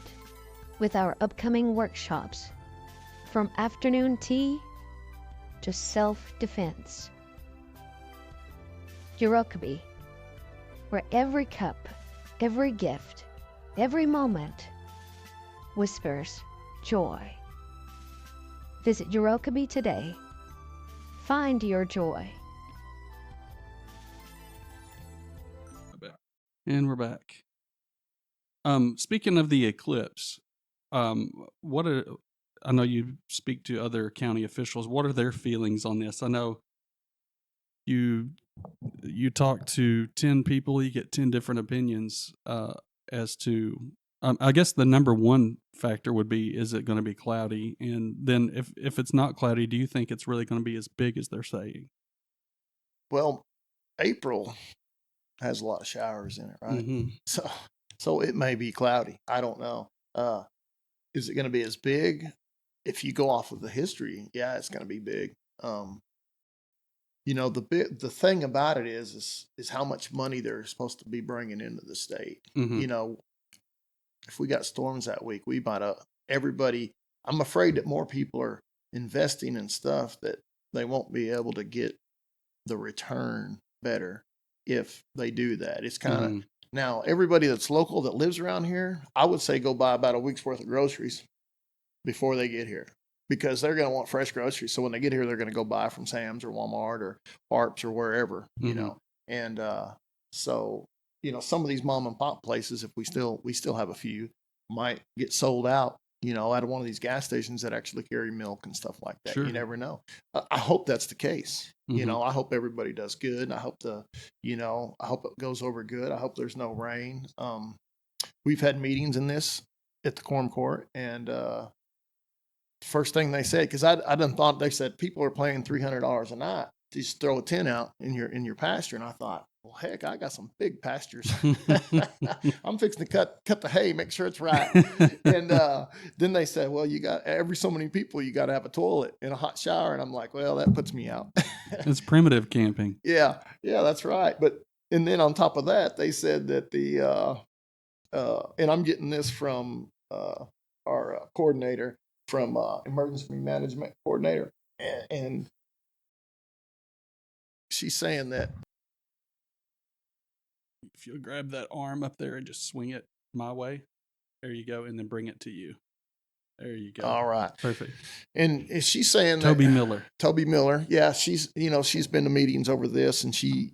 S4: with our upcoming workshops, from afternoon tea to self-defense. Iraqi, where every cup, every gift, every moment whispers joy. Visit Iraqi today. Find your joy.
S2: And we're back. Speaking of the eclipse, I know you speak to other county officials. What are their feelings on this? I know you talk to 10 people, you get 10 different opinions as to. I guess the number one factor would be, is it going to be cloudy? And then if it's not cloudy, do you think it's really going to be as big as they're saying?
S3: Well, April has a lot of showers in it, right?
S2: Mm-hmm.
S3: So it may be cloudy. I don't know. Is it going to be as big? If you go off of the history, yeah, it's going to be big. The thing about it is how much money they're supposed to be bringing into the state.
S2: Mm-hmm.
S3: If we got storms that week, we might everybody. I'm afraid that more people are investing in stuff that they won't be able to get the return better if they do that. It's kind of now everybody that's local that lives around here, I would say go buy about a week's worth of groceries before they get here, because they're going to want fresh groceries. So when they get here, they're going to go buy from Sam's or Walmart or Harps or wherever, And so some of these mom and pop places, if we still have a few, might get sold out, out of one of these gas stations that actually carry milk and stuff like that.
S2: Sure.
S3: You never know. I hope that's the case. I hope everybody does good. And I hope I hope it goes over good. I hope there's no rain. We've had meetings in this at the Quorum Court, and first thing they said, because I done thought, they said people are paying $300 a night to just throw a tent out in your pasture, and I thought, well, heck, I got some big pastures. I'm fixing to cut the hay, make sure it's right. And then they said, well, you got every so many people, you got to have a toilet and a hot shower, and I'm like, well, that puts me out.
S2: It's primitive camping.
S3: Yeah, that's right. And then on top of that, they said that and I'm getting this from our coordinator, from emergency management coordinator, and she's saying that
S2: if you'll grab that arm up there and just swing it my way, there you go, and then bring it to you. There you go.
S3: All right,
S2: perfect.
S3: And she's saying
S2: Toby
S3: Miller, yeah, she's been to meetings over this, and she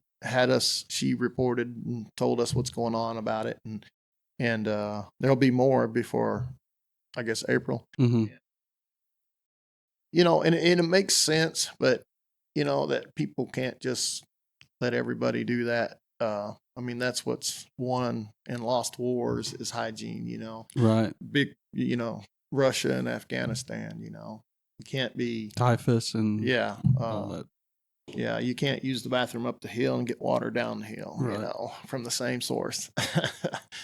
S3: reported and told us what's going on about it, and there'll be more before, I guess, April.
S2: Mm-hmm.
S3: And it makes sense, but that people can't just let everybody do that. I mean, that's what's won and lost wars is hygiene,
S2: Right.
S3: big, Russia and Afghanistan, you can't be,
S2: Typhus and
S3: yeah,
S2: all that.
S3: yeah, you can't use the bathroom up the hill and get water down the hill,
S2: Right.
S3: from the same source.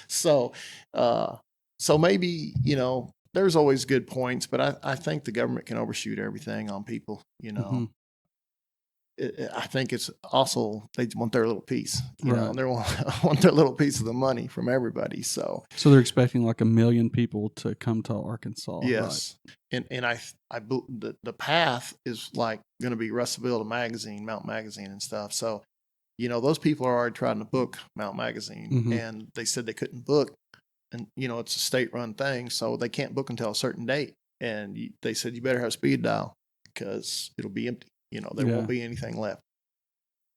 S3: So, so maybe, there's always good points, but I think the government can overshoot everything on people,
S2: Mhm.
S3: I think it's also, they want their little piece,
S2: Right.
S3: they want their little piece of the money from everybody. So,
S2: So they're expecting like 1 million people to come to Arkansas. Right.
S3: yes. And the path is like going to be Russellville to Magazine, Mount Magazine and stuff. So, those people are already trying to book Mount Magazine,
S2: Mhm.
S3: and they said they couldn't book, and it's a state-run thing, so they can't book until a certain date. And they said you better have speed dial because it'll be empty. There
S2: Yeah.
S3: won't be anything left.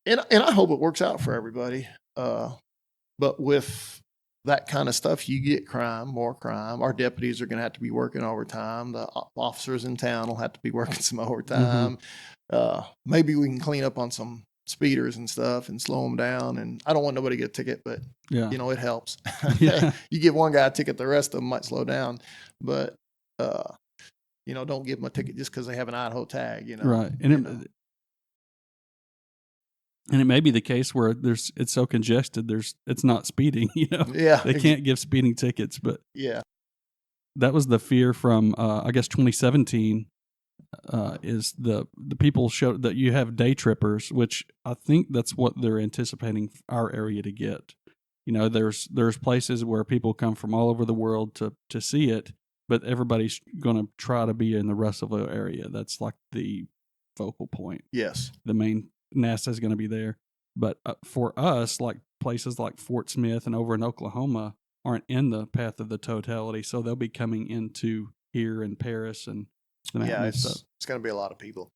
S3: And I hope it works out for everybody. But with that kind of stuff, you get more crime. Our deputies are going to have to be working overtime. The officers in town will have to be working some overtime. Maybe we can clean up on some speeders and stuff and slow them down. And I don't want nobody to get a ticket, but
S2: Yeah.
S3: it helps.
S2: Yeah.
S3: You give one guy a ticket, the rest of them might slow down. But don't give them a ticket just because they have an Idaho tag.
S2: Right. And it may be the case where it's so congested, it's not speeding,
S3: Yeah.
S2: They can't give speeding tickets, but
S3: Yeah.
S2: that was the fear from, I guess 2017, is the people showed that you have day trippers, which I think that's what they're anticipating our area to get. There's places where people come from all over the world to see it, but everybody's going to try to be in the Russellville area. That's like the focal point.
S3: Yes.
S2: The main NASA is going to be there. But for us, like places like Fort Smith and over in Oklahoma aren't in the path of the totality. So they'll be coming into here in Paris and the mountain and stuff.
S3: It's going to be a lot of people.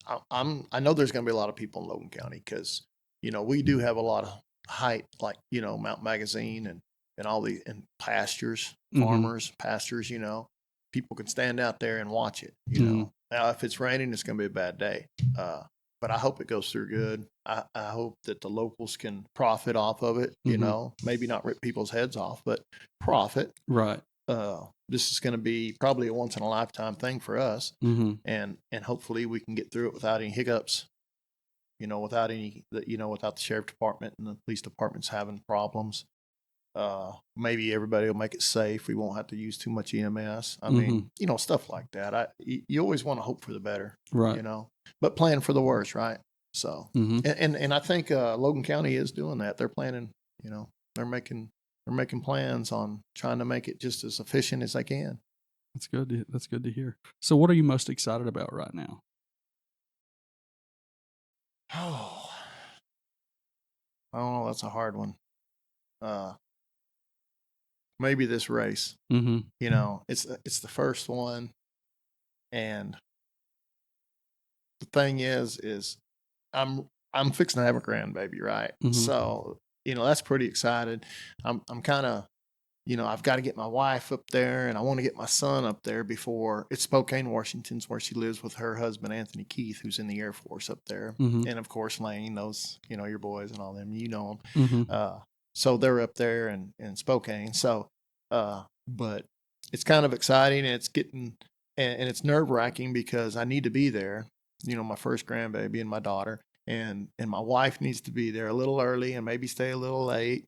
S3: I know there's going to be a lot of people in Logan County because, we do have a lot of height, like, Mount Magazine and all the and pastures, farmers, pastures, people can stand out there and watch it, Now, if it's raining, it's going to be a bad day. But I hope it goes through good. I hope that the locals can profit off of it, maybe not rip people's heads off, but profit.
S2: Right.
S3: This is going to be probably a once in a lifetime thing for us. And hopefully we can get through it without any hiccups, without without the sheriff department and the police departments having problems. Maybe everybody will make it safe. We won't have to use too much EMS. I mean, stuff like that. You always want to hope for the better,
S2: right?
S3: But plan for the worst, right? So, and I think Logan County is doing that. They're planning. They're making plans on trying to make it just as efficient as they can.
S2: That's good. That's good to hear. So, what are you most excited about right now?
S3: Oh, I don't know. That's a hard one. Maybe this race. It's the first one, and the thing is I'm fixing to have a grandbaby, right? So that's pretty excited. I'm kind of I've got to get my wife up there, and I want to get my son up there before it's Spokane, Washington's where she lives with her husband Anthony Keith, who's in the Air Force up there, and of course Lane knows your boys and all them, them. So they're up there in Spokane. So, but it's kind of exciting, and it's getting, and it's nerve wracking because I need to be there. My first grandbaby and my daughter, and my wife needs to be there a little early and maybe stay a little late.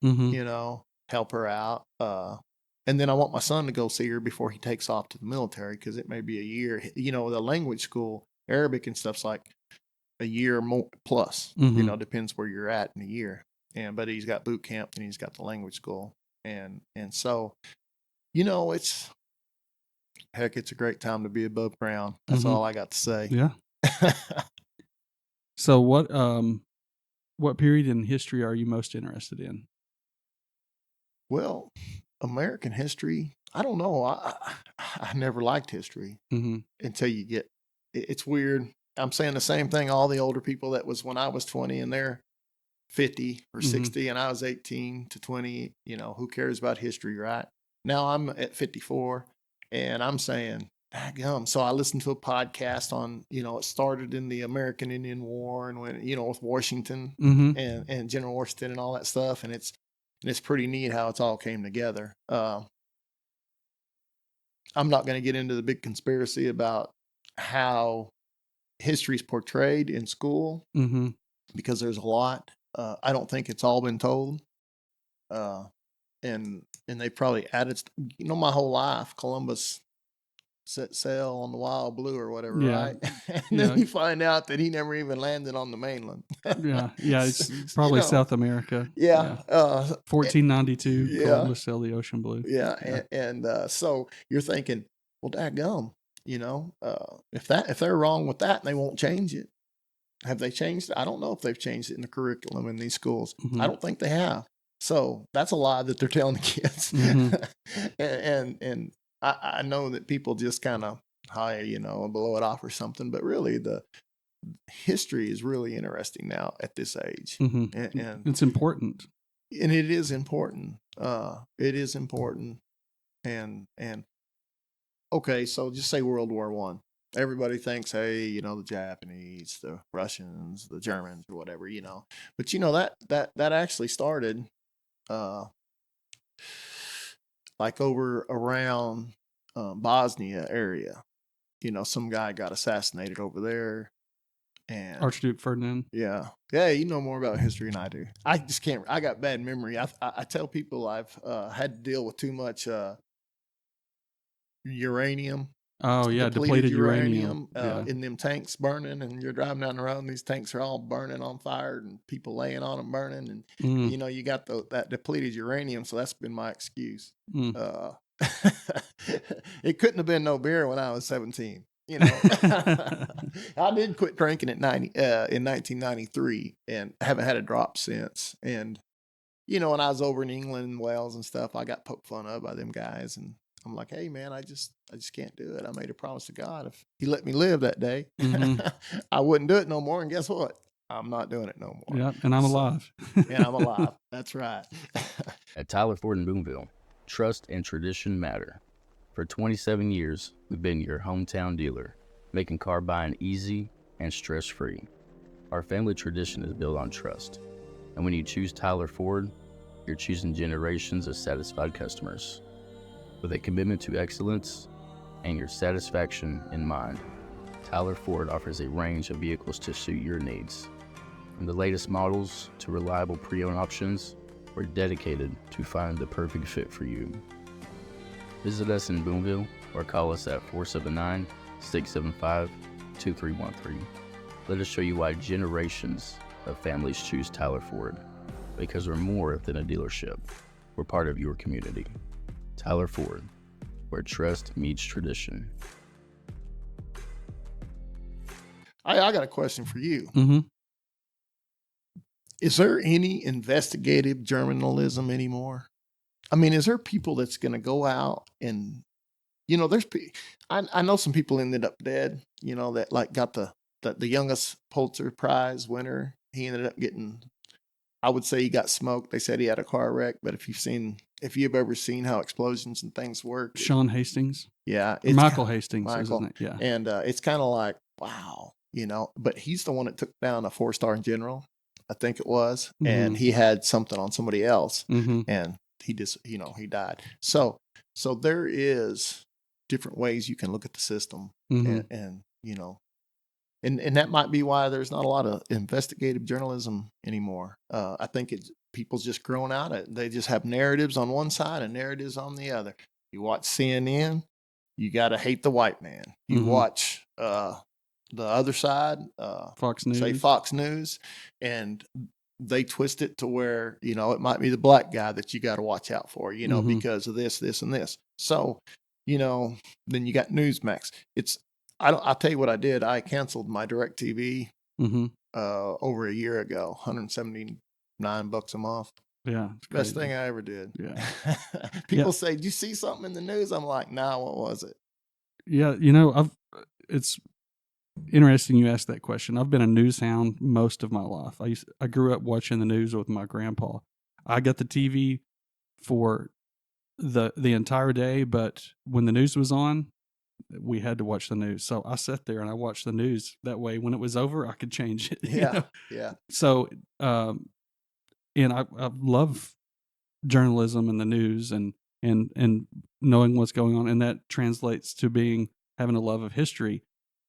S3: Help her out. And then I want my son to go see her before he takes off to the military because it may be a year. The language school, Arabic and stuff's like a year more plus. Depends where you're at in a year. But he's got boot camp and he's got the language school, and so it's a great time to be above ground. That's all I got to say.
S2: Yeah. So what period in history are you most interested in?
S3: Well, American history, I don't know. I never liked history until you get. It's weird. I'm saying the same thing. All the older people that was when I was 20 and they're 50 or 60 and I was 18 to 20, who cares about history, right? Now I'm at 54 and I'm saying, daggum. So I listened to a podcast on, it started in the American Indian War and when, with Washington
S2: Mm-hmm.
S3: and General Washington and all that stuff. And it's pretty neat how it's all came together. I'm not going to get into the big conspiracy about how history is portrayed in school
S2: Mm-hmm.
S3: because there's a lot. I don't think it's all been told. And they probably added, my whole life, Columbus set sail on the Wild Blue or whatever,
S2: Yeah.
S3: right? And
S2: Yeah.
S3: then you find out that he never even landed on the mainland.
S2: Yeah. It's probably South America.
S3: Yeah.
S2: 1492,
S3: yeah.
S2: Columbus sailed the ocean blue.
S3: Yeah. And so you're thinking, well, dadgum, if they're wrong with that and they won't change it, have they changed it? I don't know if they've changed it in the curriculum in these schools.
S2: Mm-hmm.
S3: I don't think they have. So that's a lie that they're telling the kids.
S2: Mm-hmm.
S3: and I know that people just kind of blow it off or something, but really the history is really interesting now at this age.
S2: Mm-hmm.
S3: And
S2: it's important.
S3: And it is important. It is important. And okay, so just say World War I. Everybody thinks, hey, the Japanese, the Russians, the Germans, or whatever, But that actually started like over around Bosnia area. Some guy got assassinated over there. And
S2: Archduke Ferdinand.
S3: Yeah, you know more about history than I do. I just can't. I got bad memory. I tell people I've had to deal with too much uranium.
S2: Oh yeah, depleted uranium
S3: in them tanks burning, and you're driving down the road, and these tanks are all burning on fire, and people laying on them burning, and you got that depleted uranium. So that's been my excuse. It couldn't have been no beer when I was 17. I did quit drinking in 1993 and haven't had a drop since. And, when I was over in England and Wales and stuff, I got poked fun of by them guys. And I'm like, hey man, I just can't do it. I made a promise to God. If he let me live that day, I wouldn't do it no more. And guess what? I'm not doing it no more.
S2: Yeah. And I'm alive.
S3: And I'm alive. That's right.
S5: At Tyler Ford in Boonville, trust and tradition matter. For 27 years, we've been your hometown dealer, making car buying easy and stress-free. Our family tradition is built on trust. And when you choose Tyler Ford, you're choosing generations of satisfied customers. With a commitment to excellence and your satisfaction in mind, Tyler Ford offers a range of vehicles to suit your needs. From the latest models to reliable pre-owned options, we're dedicated to find the perfect fit for you. Visit us in Boonville or call us at 479-675-2313. Let us show you why generations of families choose Tyler Ford. Because we're more than a dealership. We're part of your community. Tyler Ford, where trust meets tradition.
S3: I got a question for you.
S2: Mm-hmm.
S3: Is there any investigative journalism anymore? I mean, is there people that's going to go out and, I know some people ended up dead, that like got the youngest Pulitzer Prize winner. He ended up getting, I would say he got smoked. They said he had a car wreck, but if you've ever seen how explosions and things work.
S2: Sean Hastings.
S3: Yeah.
S2: Michael Hastings.
S3: Michael.
S2: Yeah.
S3: And it's kind of like, wow, but he's the one that took down a 4-star general, I think it was. Mm-hmm. And he had something on somebody else.
S2: Mm-hmm.
S3: And he just, he died. So there is different ways you can look at the system. Mm-hmm. And that might be why there's not a lot of investigative journalism anymore. I think people's just grown out of it. They just have narratives on one side and narratives on the other. You watch CNN, you got to hate the white man. You watch the other side,
S2: Fox News.
S3: Say Fox News, and they twist it to where, it might be the black guy that you got to watch out for, because of this, and this. So, then you got Newsmax. I'll tell you what I did. I canceled my DirecTV over a year ago, $179 a month.
S2: Yeah.
S3: Best thing I ever did.
S2: Yeah.
S3: People say, "Did you see something in the news?" I'm like, "Nah, what was it?"
S2: Yeah, it's interesting you asked that question. I've been a news hound most of my life. I grew up watching the news with my grandpa. I got the TV for the entire day, but when the news was on, we had to watch the news. So I sat there and I watched the news. That way, when it was over, I could change it.
S3: Yeah. Yeah.
S2: So, and I love journalism and the news and knowing what's going on, and that translates to having a love of history.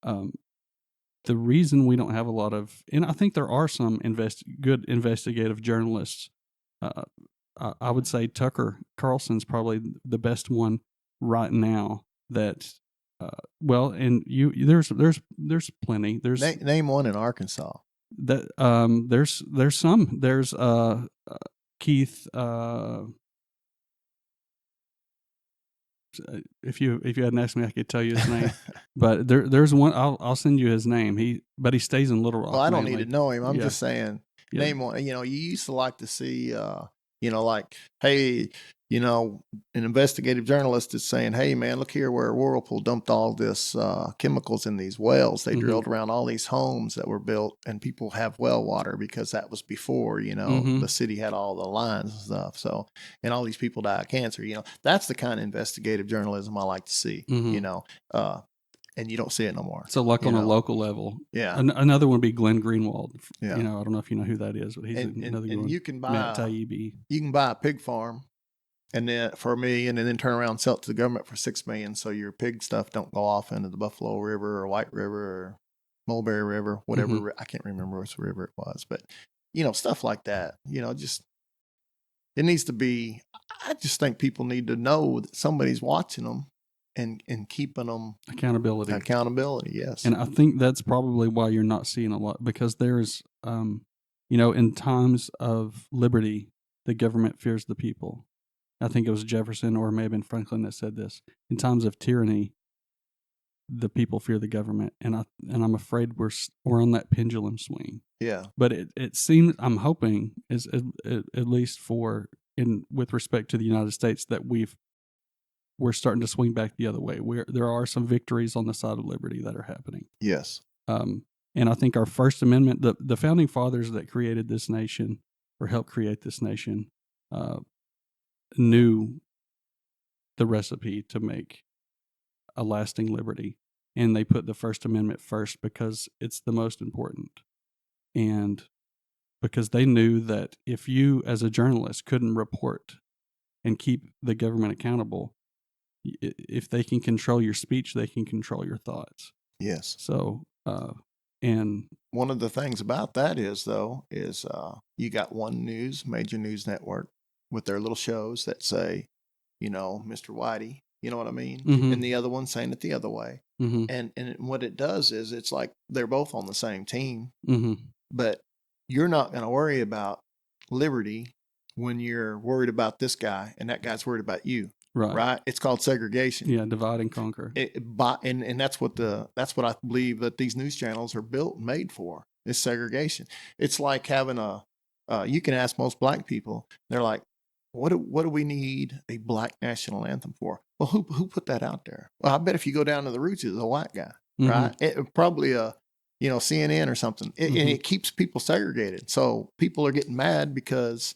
S2: The reason we don't have a lot of, and I think there are some good investigative journalists. I would say Tucker Carlson's probably the best one right now. That and there's plenty. There's
S3: name one in Arkansas.
S2: That there's some. There's Keith. If you hadn't asked me, I could tell you his name. But there's one. I'll send you his name. But he stays in Little Rock.
S3: Well, I don't
S2: mainly.
S3: need to know him. I'm
S2: Yeah.
S3: just saying,
S2: Yeah.
S3: name one. You used to like to see, like, hey, an investigative journalist is saying, hey, man, look here where Whirlpool dumped all this chemicals in these wells. They drilled around all these homes that were built, and people have well water because that was before, the city had all the lines and stuff. So, and all these people died of cancer. That's the kind of investigative journalism I like to see, and you don't see it no more.
S2: So, like on a local level.
S3: Yeah.
S2: Another one would be Glenn Greenwald.
S3: Yeah.
S2: I don't know if you know who that is, but he's another good one.
S3: You can buy
S2: Matt Taibbi.
S3: You can buy a pig farm and then for $1 million, and then turn around and sell it to the government for $6 million. So your pig stuff don't go off into the Buffalo River or White River or Mulberry River, whatever. I can't remember which river it was, but stuff like that. Just it needs to be. I just think people need to know that somebody's watching them and keeping them
S2: accountability.
S3: Yes,
S2: and I think that's probably why you're not seeing a lot, because there's, in times of liberty, the government fears the people. I think it was Jefferson or maybe been Franklin that said this. In times of tyranny, the people fear the government, and I'm afraid we're on that pendulum swing.
S3: Yeah.
S2: But it seems, I'm hoping, is at least with respect to the United States, that we're starting to swing back the other way. There are some victories on the side of liberty that are happening.
S3: Yes.
S2: And I think our First Amendment, the founding fathers that created this nation or helped create this nation, knew the recipe to make a lasting liberty, and they put the First Amendment first because it's the most important, and because they knew that if you as a journalist couldn't report and keep the government accountable, if they can control your speech, they can control your thoughts.
S3: Yes.
S2: So and
S3: one of the things about that is you got one major news network with their little shows that say, Mr. Whitey, you know what I mean?
S2: Mm-hmm.
S3: And the other one saying it the other way.
S2: Mm-hmm.
S3: And what it does is it's like they're both on the same team,
S2: mm-hmm.
S3: but you're not going to worry about liberty when you're worried about this guy and that guy's worried about you. Right. It's called segregation.
S2: Yeah. Divide and conquer.
S3: And that's what I believe that these news channels are built and made for, is segregation. It's like having you can ask most black people, they're like, what do we need a black national anthem for? Well, who put that out there? Well, I bet if you go down to the roots, it's a white guy, right? Probably CNN or something. And it keeps people segregated. So people are getting mad because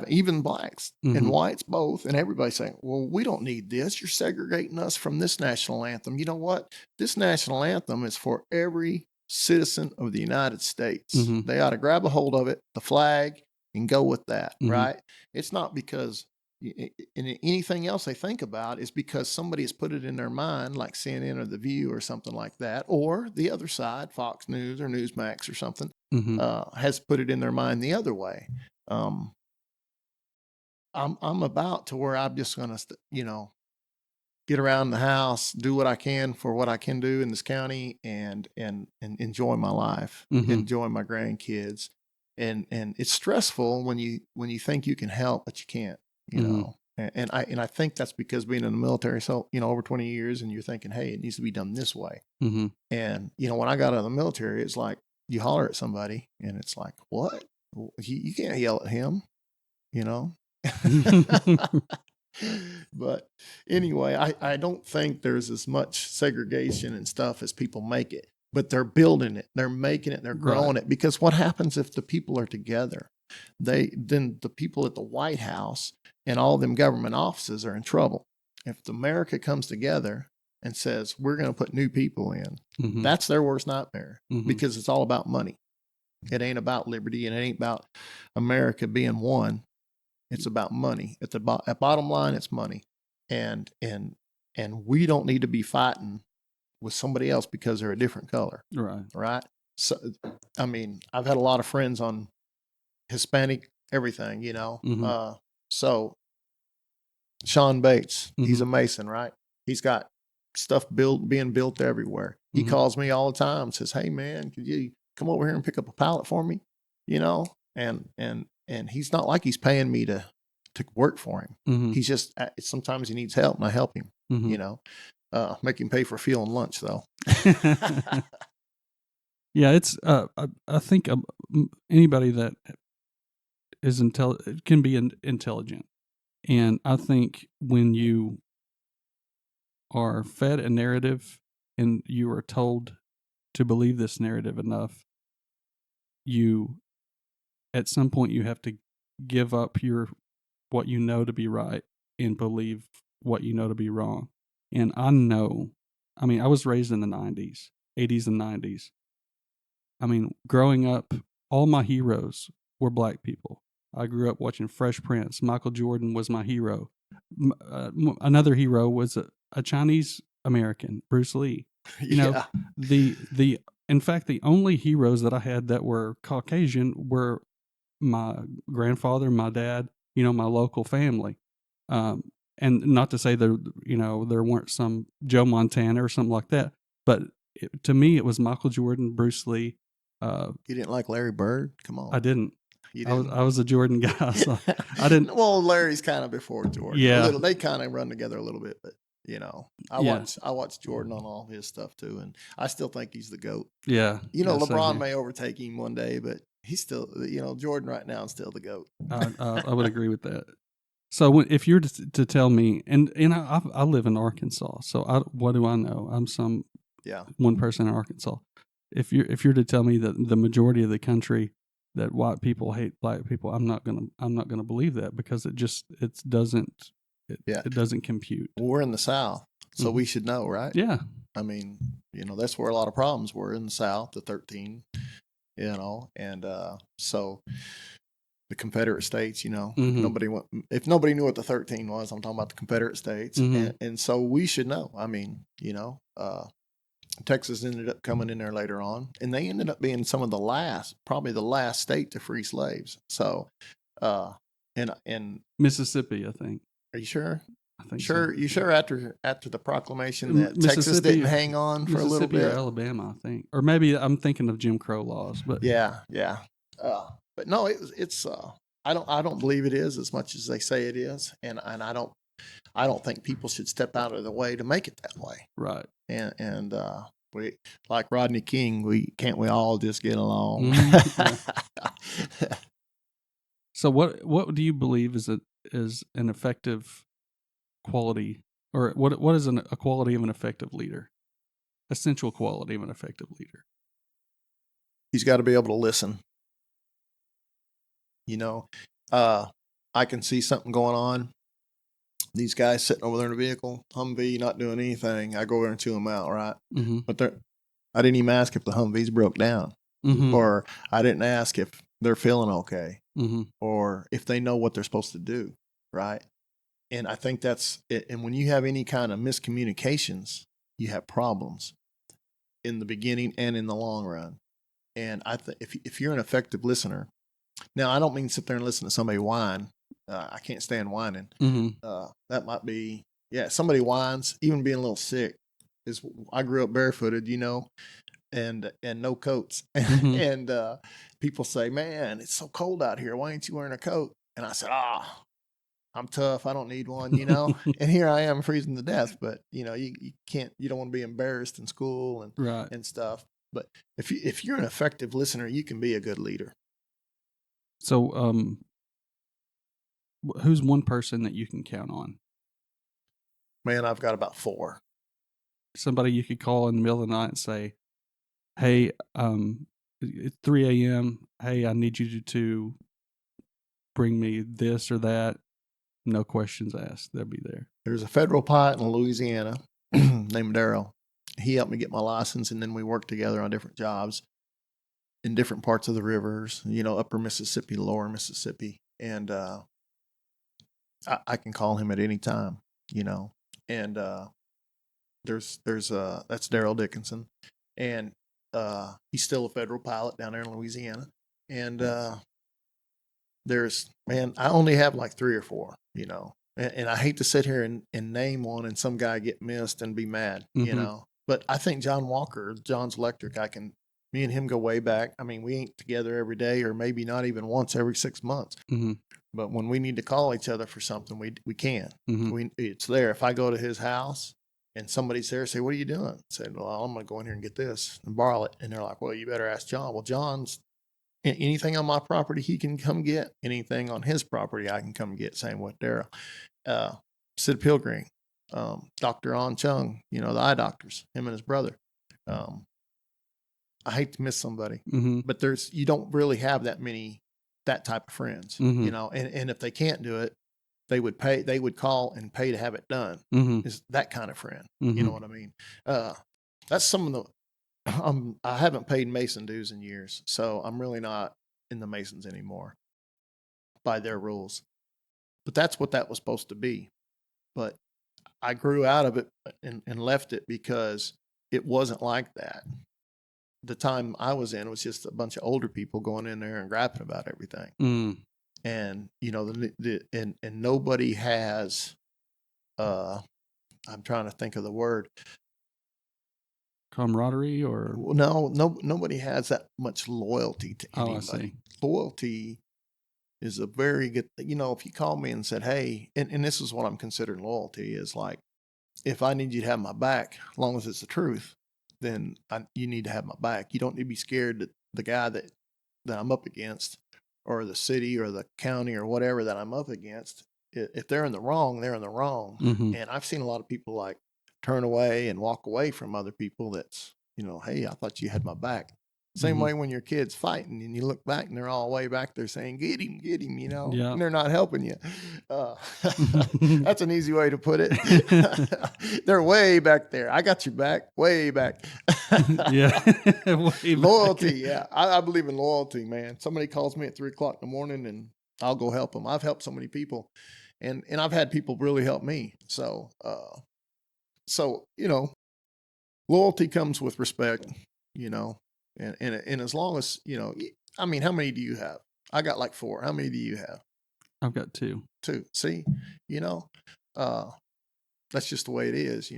S3: even blacks and whites both, and everybody's saying, well, we don't need this. You're segregating us from this national anthem. You know what? This national anthem is for every citizen of the United States. They ought to grab a hold of it, the flag, and go with that, right? It's not because anything else they think about is because somebody has put it in their mind, like CNN or The View or something like that, or the other side, Fox News or Newsmax or something, has put it in their mind the other way. I'm about to where I'm just going to, get around the house, do what I can for what I can do in this county, and enjoy my life, enjoy my grandkids. And it's stressful when you think you can help, but you can't, know. And I think that's because being in the military, so over 20 years, and you're thinking, hey, it needs to be done this way. And when I got out of the military, it's like you holler at somebody, and it's like, what? You can't yell at him, But anyway, I don't think there's as much segregation and stuff as people make it. But they're building it, they're making it, they're growing it. Because what happens if the people are together? Then the people at the White House and all them government offices are in trouble. If America comes together and says, we're going to put new people in,
S2: Mhm.
S3: that's their worst nightmare
S2: Mhm.
S3: because it's all about money. It ain't about liberty and it ain't about America being one. It's about money. At bottom line, it's money. And we don't need to be fighting with somebody else because they're a different color.
S2: Right.
S3: Right. So, I mean, I've had a lot of friends on Hispanic, everything, you know.
S2: Mhm.
S3: So Sean Bates, he's a
S2: Mhm.
S3: Mason, right? He's got stuff being built everywhere. He
S2: Mhm.
S3: calls me all the time, says, "Hey man, could you come over here and pick up a pallet for me?" You know, and he's not like he's paying me to work for him.
S2: Mhm.
S3: He's just sometimes he needs help, and I help him.
S2: Mhm.
S3: You know, make him pay for fuel and lunch though.
S2: Yeah, it's I think anybody that is can be intelligent, and I think when you are fed a narrative and you are told to believe this narrative enough, you at some point you have to give up what you know to be right and believe what you know to be wrong. And I mean, I was raised in the 90s, 80s and 90s. I mean, growing up, all my heroes were black people. I grew up watching Fresh Prince. Michael Jordan was my hero. Another hero was a Chinese American, Bruce Lee. You know, in fact, the only heroes that I had that were Caucasian were my grandfather, my dad, my local family. And not to say there weren't some Joe Montana or something like that, but to me, it was Michael Jordan, Bruce Lee.
S3: You didn't like Larry Bird? Come on.
S2: I didn't.
S3: You
S2: I
S3: didn't?
S2: was a Jordan guy, so I didn't.
S3: Well, Larry's kind of before Jordan.
S2: Yeah.
S3: They kind of run together a little bit, but I watch Jordan on all his stuff too, and I still think he's the GOAT.
S2: Yeah.
S3: LeBron may overtake him one day, but he's still, Jordan right now is still the GOAT.
S2: I would agree with that. So if you're to tell me, and I live in Arkansas, so what do I know? I'm one person in Arkansas. If you're to tell me that the majority of the country that white people hate black people, I'm not gonna believe that because it doesn't compute.
S3: Well, we're in the South, so
S2: Mhm.
S3: we should know, right?
S2: Yeah.
S3: I mean, that's where a lot of problems were in the South, the 13, and so the Confederate States,
S2: Mhm.
S3: if nobody knew what the 13 was, I'm talking about the Confederate States.
S2: Mhm.
S3: And so we should know. I mean, Texas ended up coming in there later on, and they ended up being probably the last state to free slaves. So, and
S2: Mississippi, I think.
S3: are you sure?
S2: I think
S3: Sure,
S2: so.
S3: you sure after the proclamation that Texas
S2: Mississippi
S3: didn't hang on for a little
S2: Mississippi or
S3: bit?
S2: Alabama, I think, or maybe I'm thinking of Jim Crow laws, but
S3: Yeah. But no, it's I don't believe it is as much as they say it is, and I don't think people should step out of the way to make it that way.
S2: right.
S3: And we, like Rodney King, we all just get along.
S2: Mm-hmm. So what do you believe is an effective quality, or what is a quality of an effective leader? Essential quality of an effective leader.
S3: He's got to be able to listen. I can see something going on. These guys sitting over there in the vehicle, Humvee, not doing anything. I go over and chew them out, right?
S2: Mm-hmm.
S3: But I didn't even ask if the Humvee's broke down,
S2: mm-hmm.
S3: or I didn't ask if they're feeling okay,
S2: mm-hmm.
S3: or if they know what they're supposed to do, right? And I think that's it. And when you have any kind of miscommunications, you have problems in the beginning and in the long run. And I think if you're an effective listener, now I don't mean sit there and listen to somebody whine. I can't stand whining.
S2: Mm-hmm.
S3: That might be, somebody whines, even being a little sick. I grew up barefooted, and no coats.
S2: Mm-hmm.
S3: And people say, "Man, it's so cold out here. Why ain't you wearing a coat?" And I said, I'm tough. I don't need one, And here I am freezing to death. But you can't. You don't want to be embarrassed in school and
S2: right.
S3: and stuff. But if you're an effective listener, you can be a good leader.
S2: So, who's one person that you can count on?
S3: Man, I've got about 4.
S2: Somebody you could call in the middle of the night and say, "Hey, it's 3 a.m. Hey, I need you to bring me this or that." No questions asked. They'll be there.
S3: There's a federal pot in Louisiana. named Daryl. He helped me get my license, and then we worked together on different jobs in different parts of the rivers, upper Mississippi, lower Mississippi. And I can call him at any time, and there's that's Daryl Dickinson, and he's still a federal pilot down there in Louisiana. And I only have like 3 or 4, and I hate to sit here and name one and some guy get missed and be mad, but I think John Walker, John's Electric, me and him go way back. I mean, we ain't together every day, or maybe not even once every 6 months.
S2: Mm-hmm.
S3: But when we need to call each other for something, we can.
S2: Mm-hmm.
S3: It's there. If I go to his house and somebody's there, say, "What are you doing?" I say, "Well, I'm going to go in here and get this and borrow it." And they're like, "Well, you better ask John." Well, John's anything on my property, he can come get. Anything on his property, I can come get. Same with Daryl. Sid Pilgrim, Dr. An Chung, the eye doctors, him and his brother. I hate to miss somebody, but you don't really have that type of friends, and if they can't do it, they would call and pay to have it done. Is that kind of friend. You know what I mean? That's some of the, I haven't paid Mason dues in years, so I'm really not in the Masons anymore by their rules, but that's what that was supposed to be. But I grew out of it and left it because it wasn't like that. The time I was in was just a bunch of older people going in there and griping about everything. And, and nobody has, I'm trying to think of the word.
S2: Camaraderie or?
S3: No, nobody has that much loyalty to anybody.
S2: Oh, I see.
S3: Loyalty is a very good, if you called me and said, "Hey," and this is what I'm considering loyalty, is like, if I need you to have my back, as long as it's the truth, then you need to have my back. You don't need to be scared that the guy that I'm up against, or the city or the county or whatever that I'm up against, if they're in the wrong, they're in the wrong. And I've seen a lot of people like turn away and walk away from other people that's, "Hey, I thought you had my back." Same way when your kid's fighting and you look back and they're all way back there saying, get him,
S2: Yeah.
S3: and they're not helping you. That's an easy way to put it. They're way back there. I got your back, way back.
S2: Yeah. Way
S3: Loyalty.
S2: back.
S3: Yeah. I believe in loyalty, man. Somebody calls me at 3:00 in the morning and I'll go help them. I've helped so many people, and I've had people really help me. So, loyalty comes with respect, and as long as, how many do you have? I got like 4. How many do you have?
S2: I've got 2.
S3: 2. See, that's just the way it is.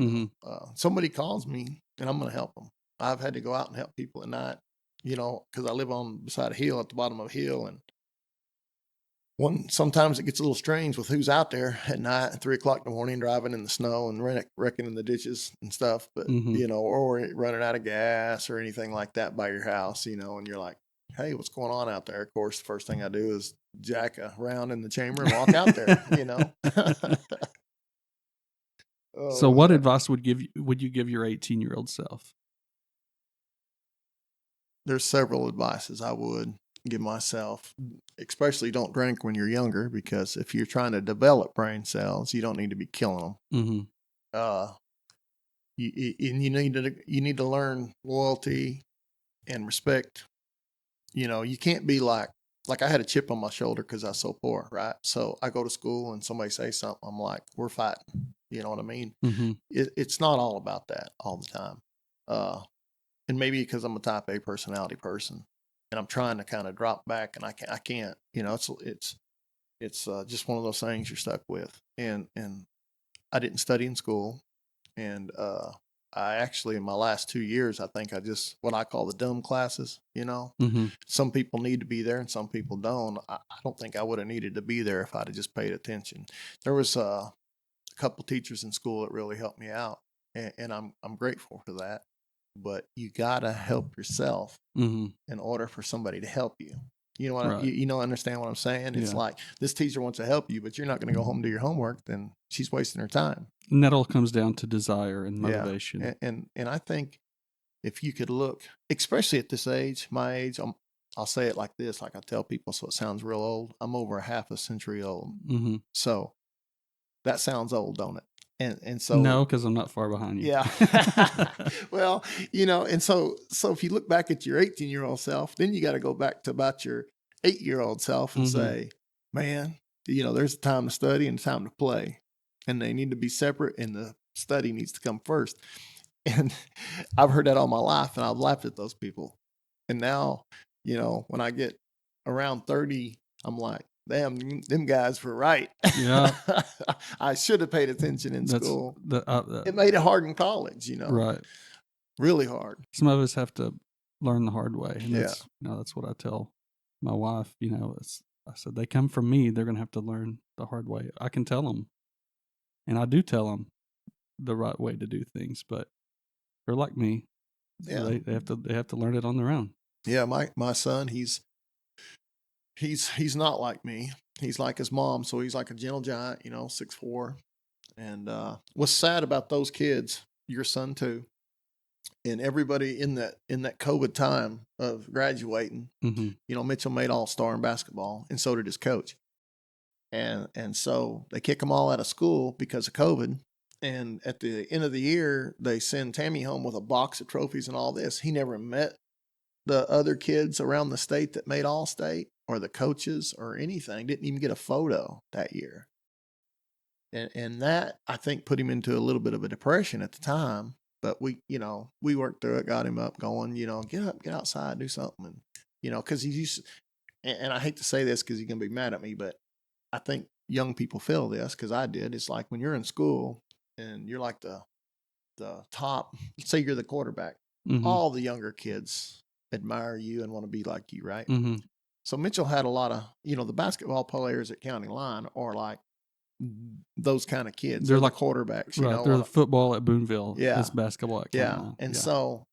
S3: Somebody calls me and I'm going to help them. I've had to go out and help people at night, because I live on beside a hill, at the bottom of a hill. And sometimes it gets a little strange with who's out there at night at 3:00 in the morning, driving in the snow and wrecking in the ditches and stuff. But, or running out of gas or anything like that by your house, and you're like, "Hey, what's going on out there?" Of course, the first thing I do is jack around in the chamber and walk out there,
S2: So what advice would you give your 18-year-old self?
S3: There's several advices I would give myself, especially don't drink when you're younger, because if you're trying to develop brain cells, you don't need to be killing them. You need to learn loyalty and respect. You can't be like I had a chip on my shoulder because I was so poor, right? So I go to school and somebody says something, I'm like, "We're fighting." You know what I mean? It's not all about that all the time. And maybe because I'm a type A personality person, and I'm trying to kind of drop back, and I can't. It's just one of those things you're stuck with. And I didn't study in school, and I actually, in my last 2 years, I think I just, what I call the dumb classes. Some people need to be there, and some people don't. I don't think I would have needed to be there if I'd have just paid attention. There was a couple teachers in school that really helped me out, and I'm grateful for that. But you gotta help yourself in order for somebody to help you. You know what?
S2: Right.
S3: Understand what I'm saying? It's like, this teacher wants to help you, but you're not going to go home and do your homework. Then she's wasting her time.
S2: And that all comes down to desire and motivation.
S3: Yeah. And I think if you could look, especially at this age, my age, I'll say it like this, like I tell people, so it sounds real old. I'm over a half a century old. So that sounds old, don't it? And so
S2: No, because I'm not far behind you.
S3: yeah. Well, and so if you look back at your 18-year-old self, then you got to go back to about your 8-year-old self and say, man, there's a time to study and a time to play, and they need to be separate, and the study needs to come first. And I've heard that all my life, and I've laughed at those people. And now, when I get around 30, I'm like, damn, them guys were right.
S2: Yeah.
S3: I should have paid attention in school. It made it hard in college,
S2: Right.
S3: really hard.
S2: Some of us have to learn the hard way. And
S3: Yeah.
S2: that's what I tell my wife, I said, they come from me. They're going to have to learn the hard way. I can tell them, and I do tell them the right way to do things, but they're like me.
S3: Yeah.
S2: They have to learn it on their own.
S3: Yeah. My son, he's not like me. He's like his mom. So he's like a gentle giant, 6'4". And what's sad about those kids, your son too, and everybody in that COVID time of graduating, Mitchell made All-Star in basketball, and so did his coach. And so they kick them all out of school because of COVID. And at the end of the year, they send Tammy home with a box of trophies and all this. He never met the other kids around the state that made All-State, or the coaches or anything. Didn't even get a photo that year. And that, I think, put him into a little bit of a depression at the time. But we worked through it, got him up going, get up, get outside, do something. And, because he's used to, and I hate to say this because he's going to be mad at me, but I think young people feel this, because I did. It's like when you're in school and you're like the top, let's say you're the quarterback, all the younger kids admire you and want to be like you, right? So Mitchell had a lot of, the basketball players at County Line are like those kind of kids. They're like quarterbacks,
S2: right? They're the football at Boonville.
S3: Yeah.
S2: It's basketball at County Line.
S3: And so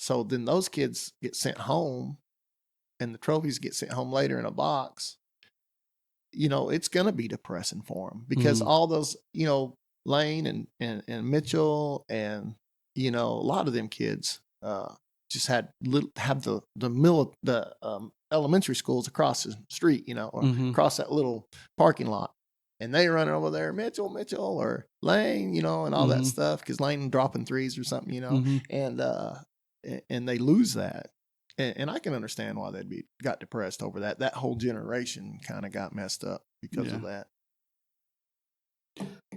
S3: then those kids get sent home, and the trophies get sent home later in a box. It's going to be depressing for them, because all those, Lane and Mitchell and, a lot of them kids, just have the elementary schools across the street, or across that little parking lot, and they running over there, Mitchell, or Lane, and all that stuff, because Lane dropping threes or something, and they lose that, and I can understand why they'd got depressed over that. That whole generation kind of got messed up because of that.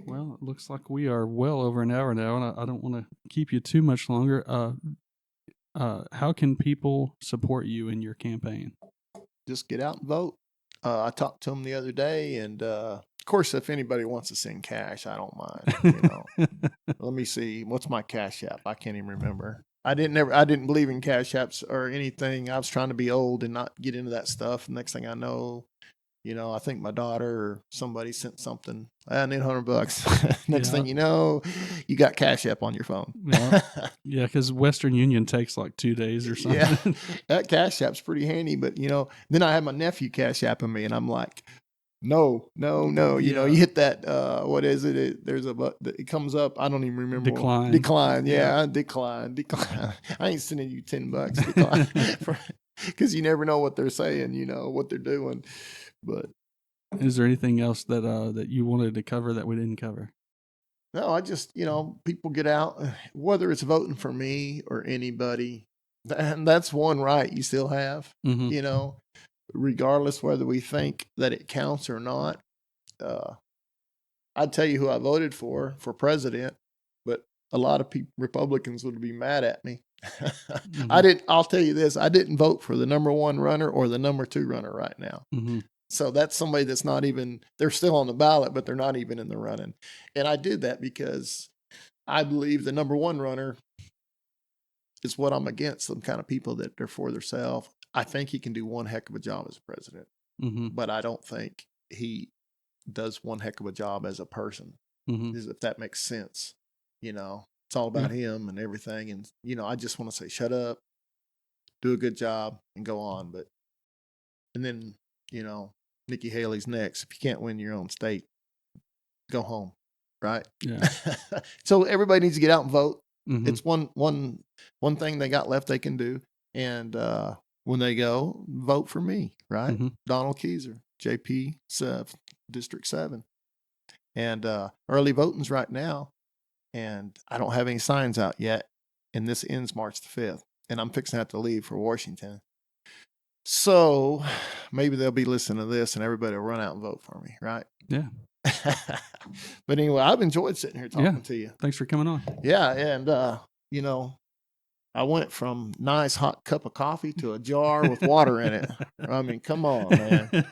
S2: Well, it looks like we are well over an hour now, and I don't want to keep you too much longer. How can people support you in your campaign?
S3: Just get out and vote. I talked to them the other day, and of course, if anybody wants to send cash, I don't mind. Let me see, what's my Cash App? I can't even remember. I didn't believe in Cash Apps or anything. I was trying to be old and not get into that stuff. Next thing I know, I think my daughter or somebody sent something. I need $100. Next thing you know, you got Cash App on your phone.
S2: Yeah, because Western Union takes like 2 days or something.
S3: Yeah, that Cash App's pretty handy. But then I had my nephew Cash Apping me, and I'm like, no. You hit that. What is it? There's a button. It comes up. I don't even remember. Decline. Yeah. Decline. I ain't sending you $10. Decline. Because you never know what they're saying. What they're doing. But
S2: is there anything else that you wanted to cover that we didn't cover?
S3: No, I just, people get out, whether it's voting for me or anybody, and that's one right you still have, regardless whether we think that it counts or not. I'd tell you who I voted for president, but a lot of Republicans would be mad at me. I'll tell you this, I didn't vote for the number 1 runner or the number 2 runner right now. So that's somebody that's not even, they're still on the ballot, but they're not even in the running. And I did that because I believe the number 1 runner is what I'm against, some kind of people that are for themselves. I think he can do one heck of a job as president, but I don't think he does one heck of a job as a person, if that makes sense. It's all about him and everything. And, I just want to say, shut up, do a good job, and go on. And then, Nikki Haley's next. If you can't win your own state, go home, right?
S2: Yeah.
S3: So everybody needs to get out and vote. It's one thing they got left they can do. And when they go, vote for me, right? Donald Keezer, JP 7, District 7. And early voting's right now, and I don't have any signs out yet. And this ends March the 5th, and I'm fixing to have to leave for Washington. So maybe they'll be listening to this, and everybody will run out and vote for me, right?
S2: Yeah.
S3: But anyway, I've enjoyed sitting here talking to you.
S2: Thanks for coming on.
S3: Yeah, and you know, I went from nice hot cup of coffee to a jar with water in it. I mean, come on, man.